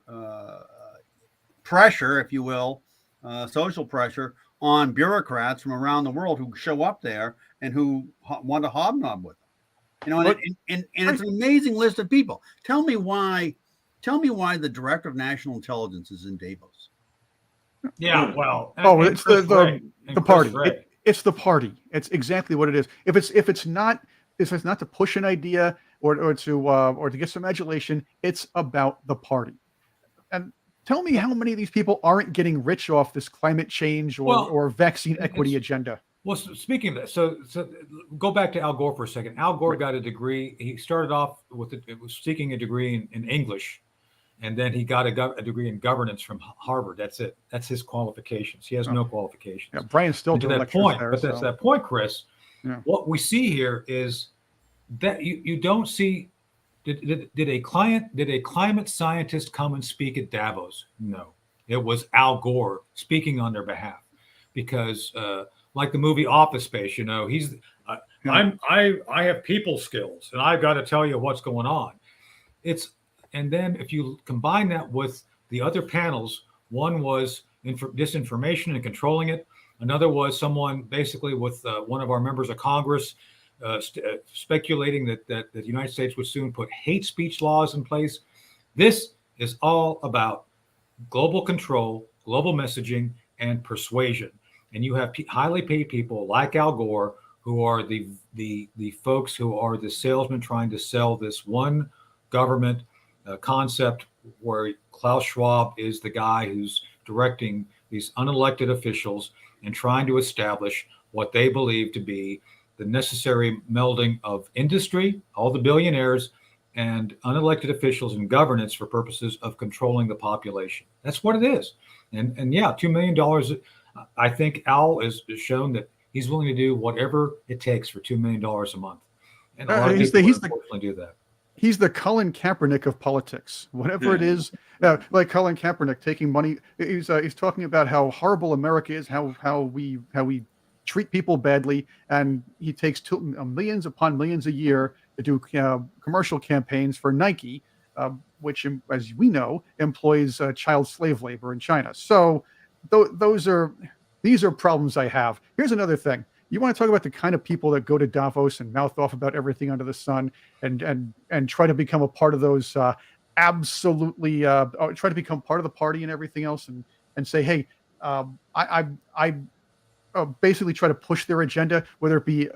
pressure, if you will, social pressure on bureaucrats from around the world who show up there and who want to hobnob with them. And it's an amazing list of people. Tell me why the director of national intelligence is in Davos. Yeah, well, it's the party. It's the party. It's exactly what it is. If it's not to push an idea or to get some adulation, it's about the party. And tell me how many of these people aren't getting rich off this climate change or vaccine equity agenda. Well, speaking of that, so go back to Al Gore for a second. Al Gore got a degree. He started off with it was seeking a degree in English, and then he got a degree in governance from Harvard. That's it. That's his qualifications. He has no qualifications. Yeah, Brian still to that point. There, that's that point, Chris. Yeah. What we see here is that you don't see. Did a climate scientist come and speak at Davos? No, it was Al Gore speaking on their behalf, because. Like the movie Office Space, he's I have people skills, and I've got to tell you what's going on. And then if you combine that with the other panels, one was disinformation and controlling it. Another was someone basically with one of our members of Congress speculating that the United States would soon put hate speech laws in place. This is all about global control, global messaging, and persuasion. And you have highly paid people like Al Gore, who are the folks who are the salesmen trying to sell this one government concept, where Klaus Schwab is the guy who's directing these unelected officials and trying to establish what they believe to be the necessary melding of industry, all the billionaires, and unelected officials in governance for purposes of controlling the population. That's what it is. And yeah, $2 million. I think Al has shown that he's willing to do whatever it takes for $2 million a month. And a lot of people unfortunately do that. He's the Colin Kaepernick of politics. Whatever it is, like Colin Kaepernick taking money. He's talking about how horrible America is, how we treat people badly, and he takes millions upon millions a year to do commercial campaigns for Nike, which, as we know, employs child slave labor in China. So these are problems I have. Here's another thing. You want to talk about the kind of people that go to Davos and mouth off about everything under the sun and try to become a part of those absolutely try to become part of the party and everything else and say, hey, I basically try to push their agenda, whether it be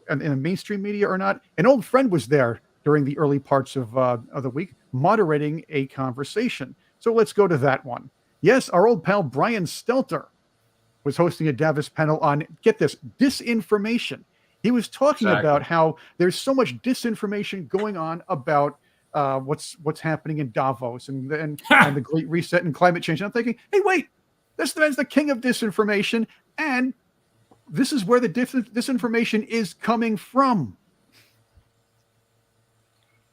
in the mainstream media or not. An old friend was there during the early parts of the week, moderating a conversation. So let's go to that one. Yes, our old pal Brian Stelter was hosting a Davos panel on, get this, disinformation. He was talking about how there's so much disinformation going on about what's happening in Davos and the Great Reset and climate change. And I'm thinking, hey, wait, this man's the king of disinformation, and this is where the disinformation is coming from.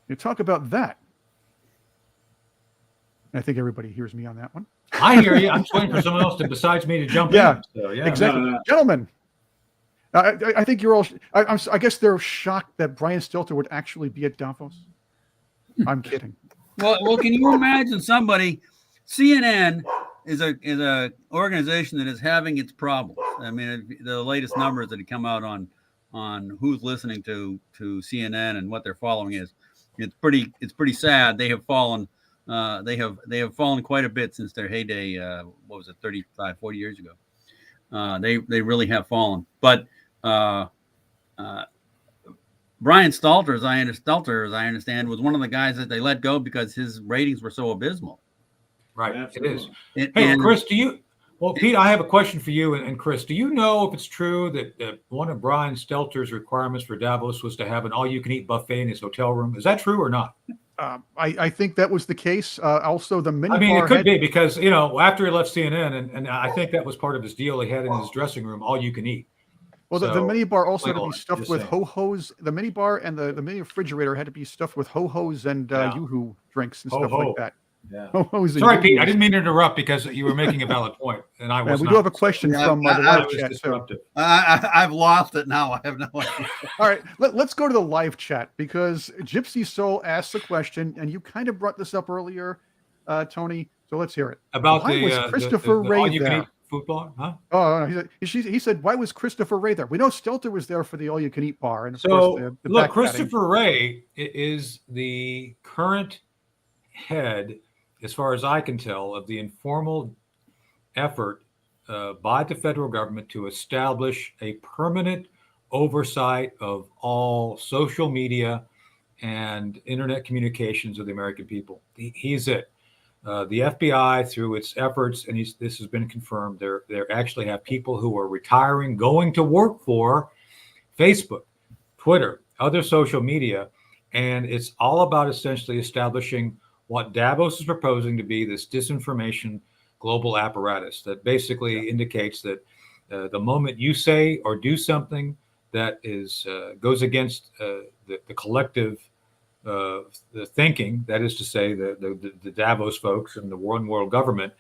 You talk about that. I think everybody hears me on that one. I hear you. I'm just waiting for someone else besides me to jump in. So, yeah, exactly. No. Gentlemen, I think you're all, I guess they're shocked that Brian Stelter would actually be at Davos. I'm kidding. Well, can you imagine somebody, CNN is a organization that is having its problems. I mean, the latest numbers that have come out on who's listening to CNN and what they're following it's pretty sad. They have fallen. They have fallen quite a bit since their heyday. 35, 40 years ago. They really have fallen. But Brian Stelter, as I understand, was one of the guys that they let go because his ratings were so abysmal. Right, absolutely. It is. Hey, Chris, Pete, I have a question for you and Chris. Do you know if it's true that one of Brian Stelter's requirements for Davos was to have an all-you-can-eat buffet in his hotel room? Is that true or not? I think that was the case. Also, the mini bar. I mean, it could be because, after he left CNN, and I think that was part of his deal. He had in his dressing room all you can eat. Well, the mini bar also had to be stuffed with ho-hos. The mini bar and the mini refrigerator had to be stuffed with ho-hos and yoo-hoo drinks and stuff like that. Yeah. What was the Sorry, good Pete. I news? didn't mean to interrupt because you were making a valid point, and I was We not. do have a question Yeah, from the I- I live was chat too. disruptive. I've lost it now. I have no idea. All right, let's go to the live chat because Gypsy Soul asked the question, and you kind of brought this up earlier, Tony. So let's hear it. About Why was Christopher the Ray all-you-can-eat there? food bar, huh? Oh, no, he said, why was Christopher Ray there? We know Stelter was there for the all-you-can-eat bar, and of course So, the look, backpatting. Christopher Ray is the current head, as far as I can tell, of the informal effort by the federal government to establish a permanent oversight of all social media and internet communications of the American people. He's it. The FBI, through its efforts, and this has been confirmed, they actually have people who are retiring, going to work for Facebook, Twitter, other social media, and it's all about essentially establishing what Davos is proposing to be this disinformation global apparatus that basically indicates that the moment you say or do something that is goes against the collective the thinking, that is to say, the Davos folks and the one world government,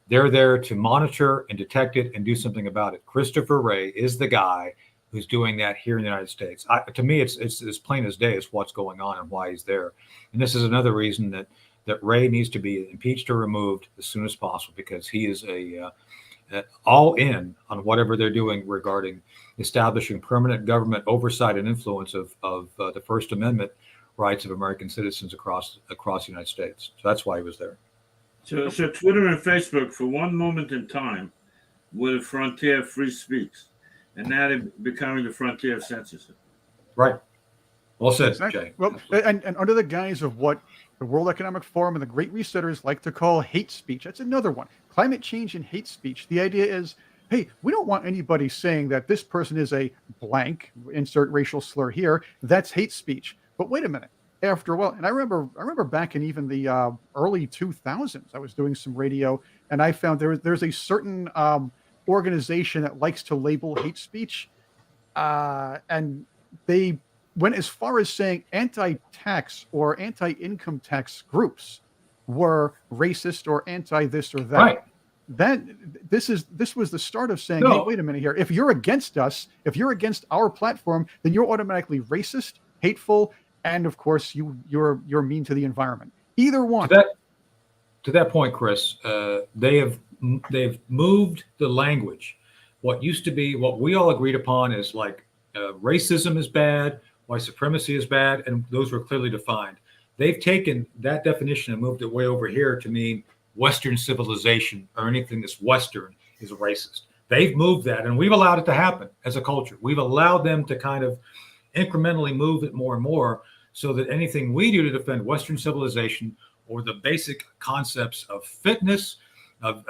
they're there to monitor and detect it and do something about it. Christopher Ray is the guy who's doing that here in the United States. To me, it's as plain as day as what's going on and why he's there. And this is another reason that Ray needs to be impeached or removed as soon as possible, because he is all in on whatever they're doing regarding establishing permanent government oversight and influence of the First Amendment rights of American citizens across the United States. So that's why he was there. So Twitter and Facebook, for one moment in time, were the frontier of free speech, and now they're becoming the frontier of censorship. Right. Well said, Exactly. Jay. Well, and under the guise of what the World Economic Forum and the Great Resetters like to call hate speech, that's another one. Climate change and hate speech. The idea is, hey, we don't want anybody saying that this person is a blank, insert racial slur here. That's hate speech. But wait a minute. After a while, and I remember back in even the early 2000s, I was doing some radio, and I found there's a certain organization that likes to label hate speech, and they went as far as saying anti-tax or anti-income tax groups were racist or anti this or that. Right. This was the start of saying, No. hey, wait a minute here. If you're against us, if you're against our platform, then you're automatically racist, hateful, and of course you're mean to the environment. Either one. To that point, Chris, they've moved the language. What used to be what we all agreed upon is like racism is bad, white supremacy is bad, and those were clearly defined. They've taken that definition and moved it way over here to mean Western civilization or anything that's Western is racist. They've moved that, and we've allowed it to happen as a culture. We've allowed them to kind of incrementally move it more and more, so that anything we do to defend Western civilization or the basic concepts of fitness, of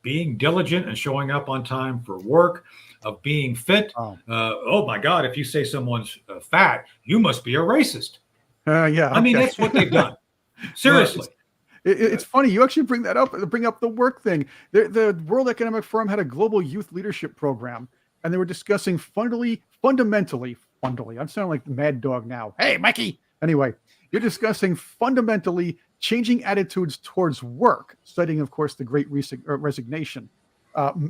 being diligent and showing up on time for work, of being fit. Oh my God, if you say someone's fat, you must be a racist. Yeah. Okay. I mean, that's what they've done. Seriously. It's funny you actually bring up the work thing. The World Economic Forum had a global youth leadership program, and they were discussing fundamentally. I'm sounding like Mad Dog now. Hey, Mikey. Anyway, you're discussing fundamentally changing attitudes towards work, citing, of course, the Great Resignation.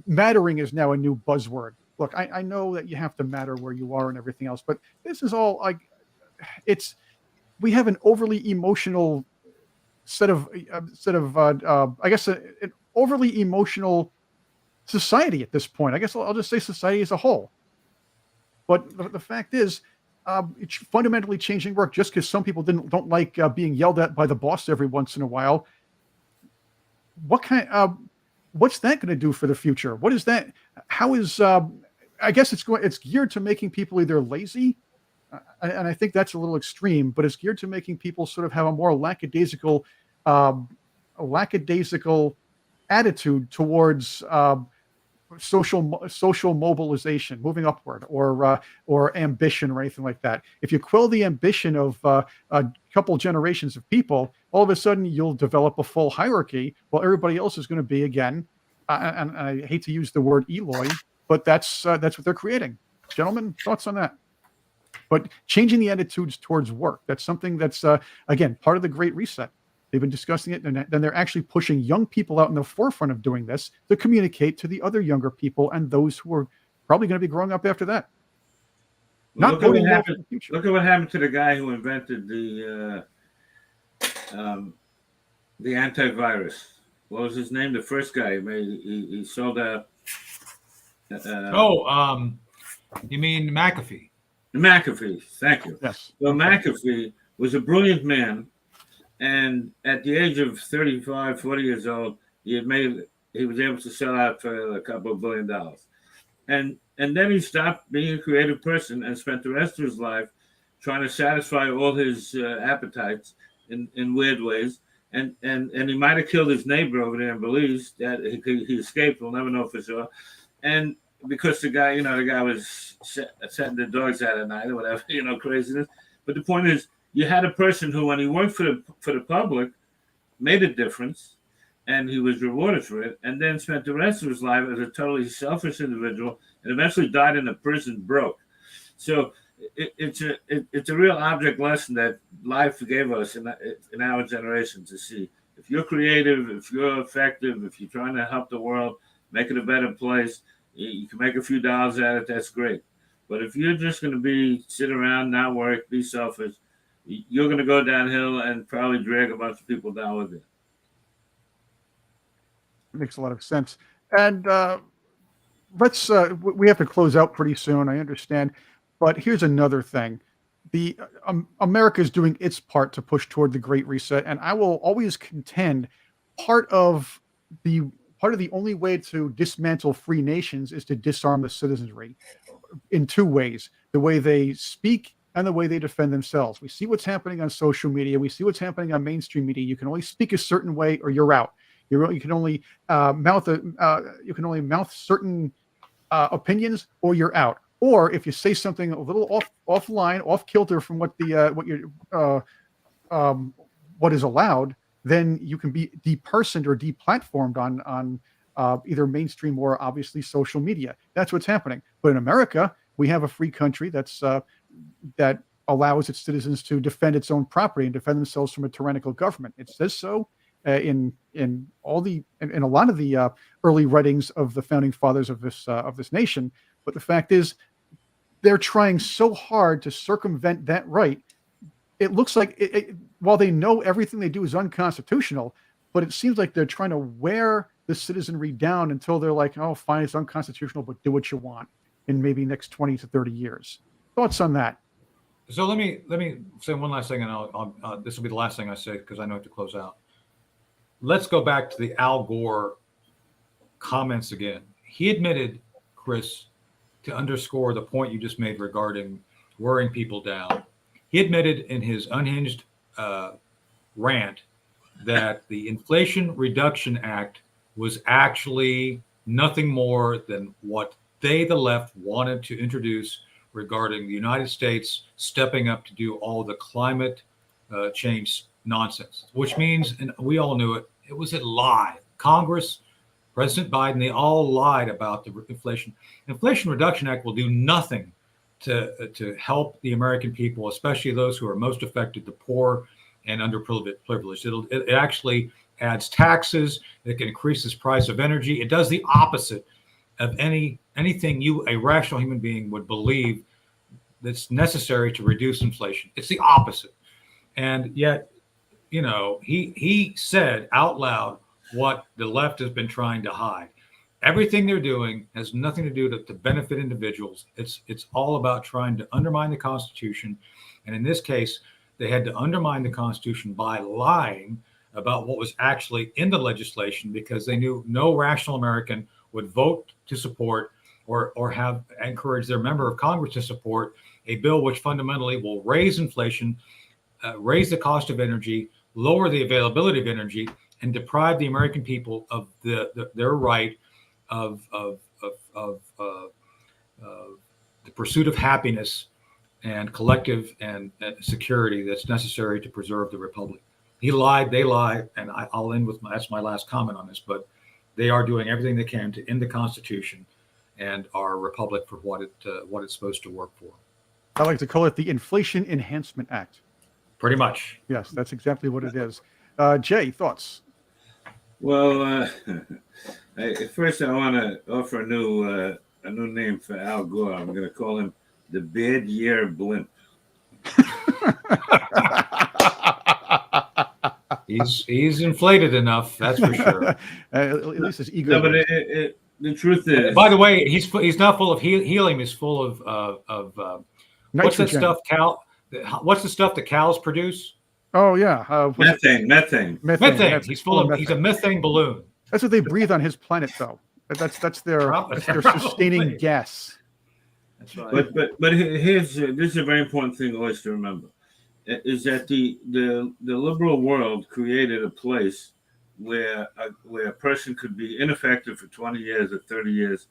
Mattering is now a new buzzword. Look, I know that you have to matter where you are and everything else, but this is all like we have an overly emotional I guess an overly emotional society at this point. I guess I'll just say society as a whole. But the fact is, it's fundamentally changing work just because some people don't like being yelled at by the boss every once in a while. What's that going to do for the future? What is that? How is I guess it's geared to making people either lazy, and I think that's a little extreme, but it's geared to making people sort of have a more lackadaisical attitude towards social mobilization, moving upward, or ambition, or anything like that. If you quell the ambition of a couple generations of people, all of a sudden you'll develop a full hierarchy, while everybody else is going to be again. And I hate to use the word Eloy, but that's what they're creating. Gentlemen, thoughts on that? But changing the attitudes towards work, that's something that's again part of the Great Reset. They've been discussing it, and then they're actually pushing young people out in the forefront of doing this to communicate to the other younger people and those who are probably going to be growing up after that. Well, Not voting well for the future. Look at what happened to the guy who invented the antivirus. What was his name? The first guy he sold out. You mean McAfee? McAfee. Thank you. Yes. Well, McAfee was a brilliant man, and at the age of 35, 40 years old, he was able to sell out for a couple of $1 billion. And then he stopped being a creative person and spent the rest of his life trying to satisfy all his appetites in weird ways. And he might have killed his neighbor over there in Belize. That he escaped. We'll never know for sure. And because the guy was setting the dogs out at night or whatever, craziness. But the point is, you had a person who, when he worked for the public, made a difference, and he was rewarded for it, and then spent the rest of his life as a totally selfish individual, and eventually died in a prison broke. So it's a real object lesson that life gave us in our generation to see. If you're creative, if you're effective, if you're trying to help the world, make it a better place, you can make a few dollars at it, that's great. But if you're just going to sit around, not work, be selfish, you're going to go downhill and probably drag a bunch of people down with you. Makes a lot of sense. And let's we have to close out pretty soon, I understand. But here's another thing. The America is doing its part to push toward the Great Reset, and I will always contend part of the only way to dismantle free nations is to disarm the citizenry in two ways: the way they speak and the way they defend themselves. We see what's happening on social media. We see what's happening on mainstream media. You can only speak a certain way, or you're out. You can only mouth certain opinions, or you're out. Or if you say something a little offline, off kilter from what is allowed, then you can be depersoned or deplatformed on either mainstream or obviously social media. That's what's happening. But in America, we have a free country that allows its citizens to defend its own property and defend themselves from a tyrannical government. It says so in a lot of the early writings of the founding fathers of this nation. But the fact is, they're trying so hard to circumvent that right. It looks like while they know everything they do is unconstitutional, but it seems like they're trying to wear the citizenry down until they're like, oh, fine, it's unconstitutional, but do what you want in maybe next 20 to 30 years. Thoughts on that? So let me say one last thing, and this will be the last thing I say because I know I have to close out. Let's go back to the Al Gore comments again. He admitted, Chris, to underscore the point you just made regarding wearing people down. He admitted in his unhinged rant that the Inflation Reduction Act was actually nothing more than what they, the left, wanted to introduce regarding the United States stepping up to do all the climate change nonsense, which means, and we all knew it, it was a lie. Congress, President Biden, they all lied about the Inflation Reduction Act will do nothing to help the American people, especially those who are most affected, the poor and underprivileged. It actually adds taxes. It can increase the price of energy. It does the opposite of anything a rational human being would believe that's necessary to reduce inflation. It's the opposite. And yet, he said out loud what the left has been trying to hide. Everything they're doing has nothing to do to benefit individuals. It's all about trying to undermine the Constitution. And in this case, they had to undermine the Constitution by lying about what was actually in the legislation because they knew no rational American would vote to support or have encouraged their member of Congress to support a bill which fundamentally will raise inflation, raise the cost of energy, lower the availability of energy, and deprive the American people of their right of the pursuit of happiness and collective and security that's necessary to preserve the republic. He lied, they lie, and I'll end with that's my last comment on this, but they are doing everything they can to end the Constitution and our republic for what it's supposed to work for. I like to call it the Inflation Enhancement Act. Pretty much. Yes, that's exactly what it is. Jay, thoughts? Well, first I want to offer a new name for Al Gore. I'm going to call him the Bad Year Blimp. He's inflated enough, that's for sure. At least his ego. No, but the truth is, By the way, he's not full of helium. He's full of what's that nitrogen. stuff? What's the stuff that cows produce? Oh yeah, methane. Methane. That's He's full of. methane. He's a methane balloon. That's what they breathe on his planet, though. That's their sustaining Probably. gas. That's right. but here's this is a very important thing always to remember, is that the liberal world created a place where a person could be ineffective for 20 years or 30 years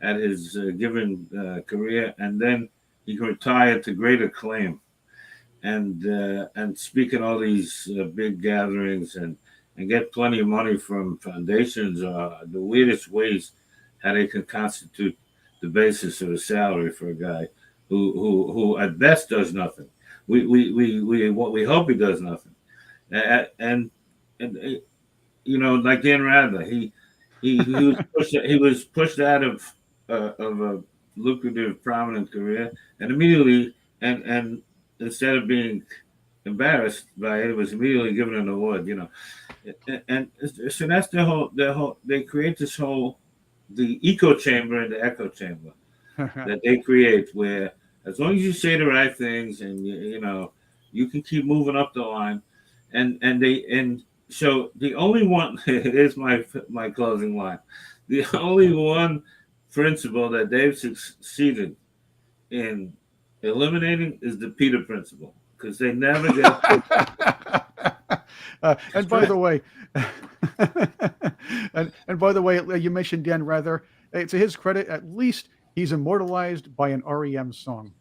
at his given career, and then he can retire to great acclaim and speak in all these big gatherings and get plenty of money from foundations, the weirdest ways how they can constitute the basis of a salary for a guy who at best does nothing. We hope he does nothing, and like Dan Rather, he was pushed out of a lucrative, prominent career, and immediately and instead of being embarrassed by it, was immediately given an award. And so that's the whole. They create this whole the echo chamber and the echo chamber that they create, where as long as you say the right things and you can keep moving up the line, and so the only one here's my closing line. The only one principle that they've succeeded in eliminating is the Peter principle, because they never get. And by the way, and by the way, you mentioned Dan Rather. To his credit, at least he's immortalized by an REM song.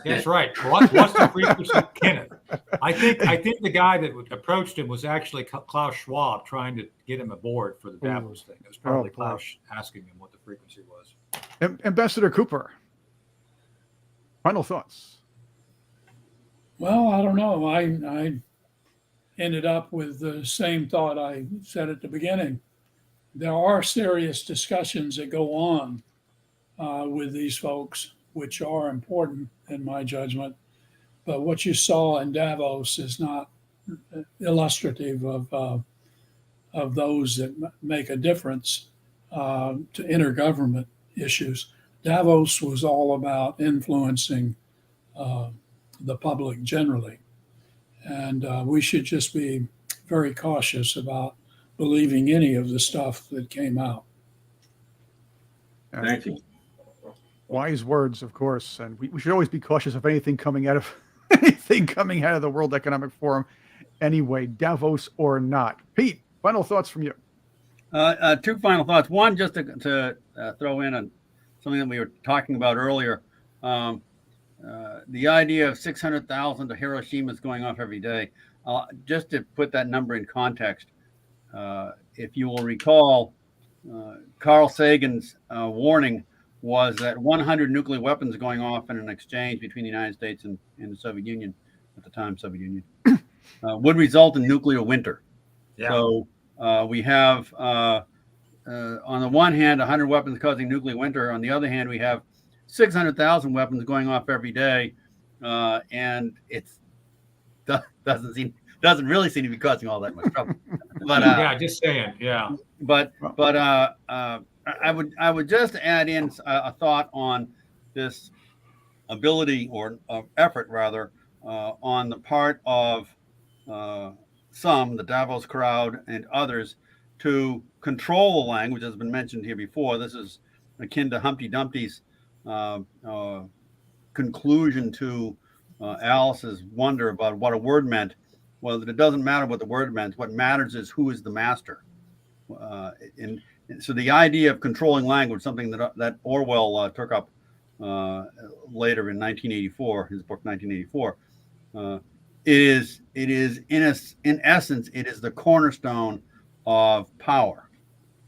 That's right. What's the frequency, Kenneth? I think the guy that approached him was actually Klaus Schwab trying to get him aboard for the Davos thing. It was probably Klaus asking him what the frequency was. Ambassador Cooper, final thoughts. Well, I don't know. I ended up with the same thought I said at the beginning. There are serious discussions that go on with these folks, which are important in my judgment. But what you saw in Davos is not illustrative of those that make a difference to intergovernment issues. Davos was all about influencing the public generally. And we should just be very cautious about believing any of the stuff that came out. Thank you. Wise words, of course, and we should always be cautious of anything coming out of the World Economic Forum, anyway, Davos or not. Pete, final thoughts from you. Two final thoughts. One, just to throw in something that we were talking about earlier. The idea of 600,000 Hiroshimas going off every day. Just to put that number in context, if you will recall, Carl Sagan's warning was that 100 nuclear weapons going off in an exchange between the United States and the Soviet Union, at the time Soviet Union, would result in nuclear winter. Yeah. So we have, on the one hand, 100 weapons causing nuclear winter. On the other hand, we have 600,000 weapons going off every day, and it doesn't really seem to be causing all that much trouble. But yeah, just saying, yeah. But I would just add in a thought on this ability or effort rather on the part of the Davos crowd and others to control the language, as has been mentioned here before. This is akin to Humpty Dumpty's conclusion to Alice's wonder about what a word meant. Well, it doesn't matter what the word meant. What matters is who is the master. And so the idea of controlling language, something that Orwell took up later in 1984, his book 1984, it is in essence, it is the cornerstone of power.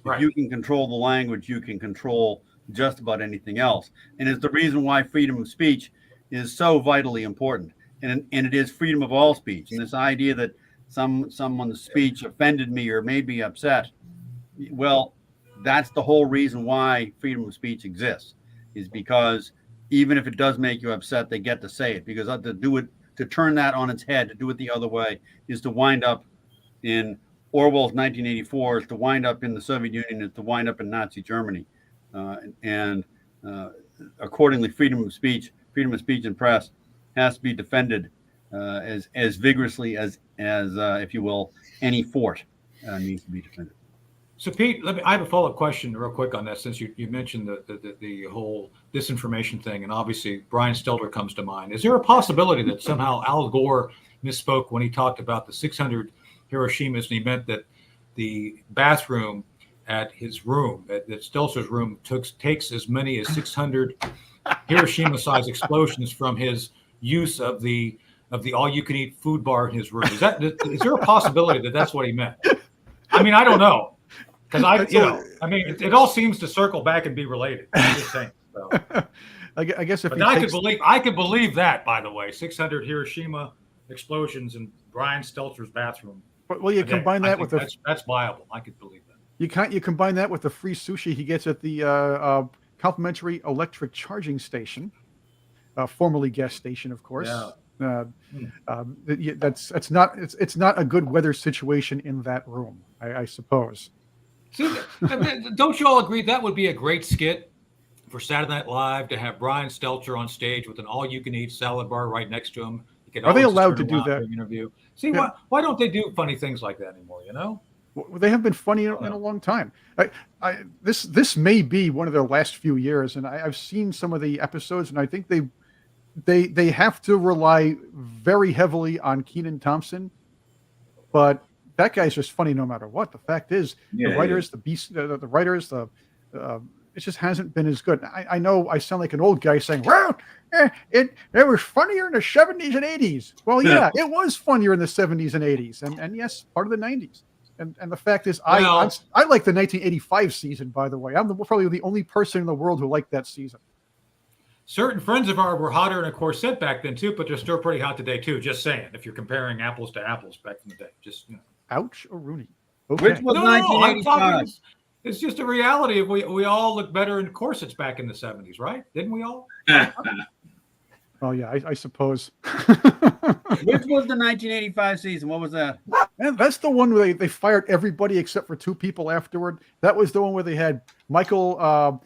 Right. If you can control the language, you can control just about anything else. And it's the reason why freedom of speech is so vitally important. And it is freedom of all speech. And this idea someone's speech offended me or made me upset. Well, that's the whole reason why freedom of speech exists, is because even if it does make you upset, they get to say it. Because to turn that on its head, to do it the other way, is to wind up in Orwell's 1984, is to wind up in the Soviet Union, is to wind up in Nazi Germany. And accordingly, freedom of speech and press has to be defended as vigorously as if you will, any fort needs to be defended. So, Pete, I have a follow-up question real quick on that, since you mentioned the whole disinformation thing, and obviously Brian Stelter comes to mind. Is there a possibility that somehow Al Gore misspoke when he talked about the 600 Hiroshimas, and he meant that the bathroom at his room, at Stelter's room, takes as many as 600 Hiroshima-sized explosions from his use of the all-you-can-eat food bar in his room? Is there a possibility that that's what he meant? I mean, I don't know. Because it all seems to circle back and be related. I'm just saying. So. I guess if I could believe that. By the way, 600 Hiroshima explosions in Brian Stelter's bathroom. Well, you combine that with that's viable. I could believe that. You combine that with the free sushi he gets at the complimentary electric charging station, formerly gas station, of course. Yeah. It's not a good weather situation in that room, I suppose. See, don't you all agree that would be a great skit for Saturday Night Live, to have Brian Stelter on stage with an all-you-can-eat salad bar right next to him? Are they allowed to do that? Interview. See, why don't they do funny things like that anymore? You know, they have been funny in a long time. This may be one of their last few years, and I've seen some of the episodes, and I think they have to rely very heavily on Kenan Thompson, but that guy's just funny no matter what. The fact is, the writers, it just hasn't been as good. I know I sound like an old guy saying, well, it was funnier in the 70s and 80s. Well, yeah, it was funnier in the 70s and 80s, and yes, part of the 90s. And the fact is, I like the 1985 season, by the way. I'm probably the only person in the world who liked that season. Certain friends of ours were hotter in a corset back then, too, but they're still pretty hot today, too. Just saying, if you're comparing apples to apples back in the day. Just, Ouch, or Rooney. Okay. Which was 1985. It's just a reality. We all look better in corsets back in the 70s, right? Didn't we all? Oh, yeah, I suppose. Which was the 1985 season? What was that? And that's the one where they fired everybody except for two people afterward. That was the one where they had Michael,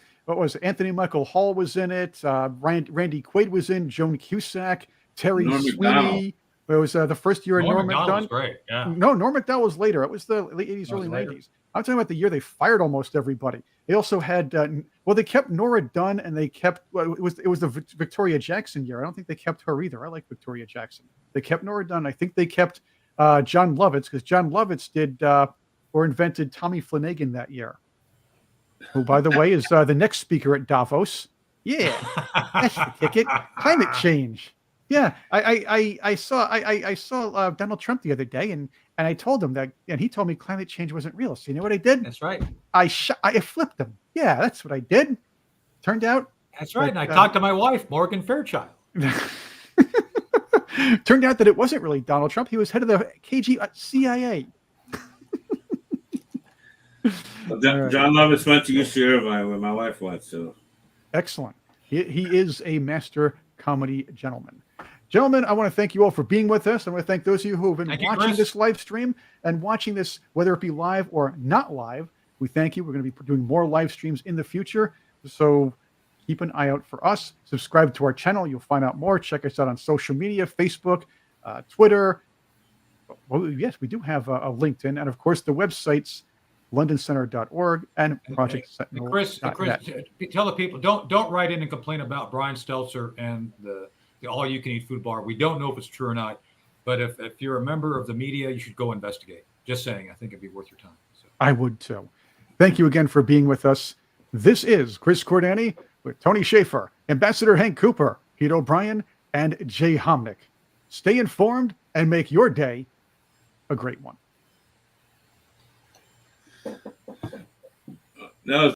Anthony Michael Hall was in it. Randy Quaid was in. Joan Cusack, Terry Sweeney. It was the first year in Norm Macdonald. Great. Yeah. No, Norm Macdonald was later. It was the late 80s, early 90s. I'm talking about the year they fired almost everybody. They also had, they kept Nora Dunn, and they kept, it was the Victoria Jackson year. I don't think they kept her either. I like Victoria Jackson. They kept Nora Dunn. I think they kept John Lovitz, because John Lovitz invented Tommy Flanagan that year, who, by the way, is the next speaker at Davos. Yeah, that's the ticket. Climate change. Yeah, I saw Donald Trump the other day, and I told him that, and he told me climate change wasn't real. So you know what I did? That's right. I flipped him. Yeah, that's what I did. Turned out. That's right. And I talked to my wife, Morgan Fairchild. Turned out that it wasn't really Donald Trump. He was head of the CIA. John Lovitz went to UC Irvine, where my wife went. So excellent. He is a master comedy gentleman. Gentlemen, I want to thank you all for being with us. I want to thank those of you who have been watching this live stream and watching this, whether it be live or not live. We thank you. We're going to be doing more live streams in the future. So keep an eye out for us. Subscribe to our channel. You'll find out more. Check us out on social media, Facebook, Twitter. Well, yes, we do have a LinkedIn. And, of course, the websites, londoncenter.org and Project Sentinel. Chris, tell the people, don't write in and complain about Brian Stelter and the all-you-can-eat food bar. We don't know if it's true or not, but if you're a member of the media, you should go investigate. Just saying, I think it'd be worth your time. So. I would too. Thank you again for being with us. This is Chris Cordani with Tony Schaefer, Ambassador Hank Cooper, Pete O'Brien, and Jay Homnick. Stay informed and make your day a great one. No.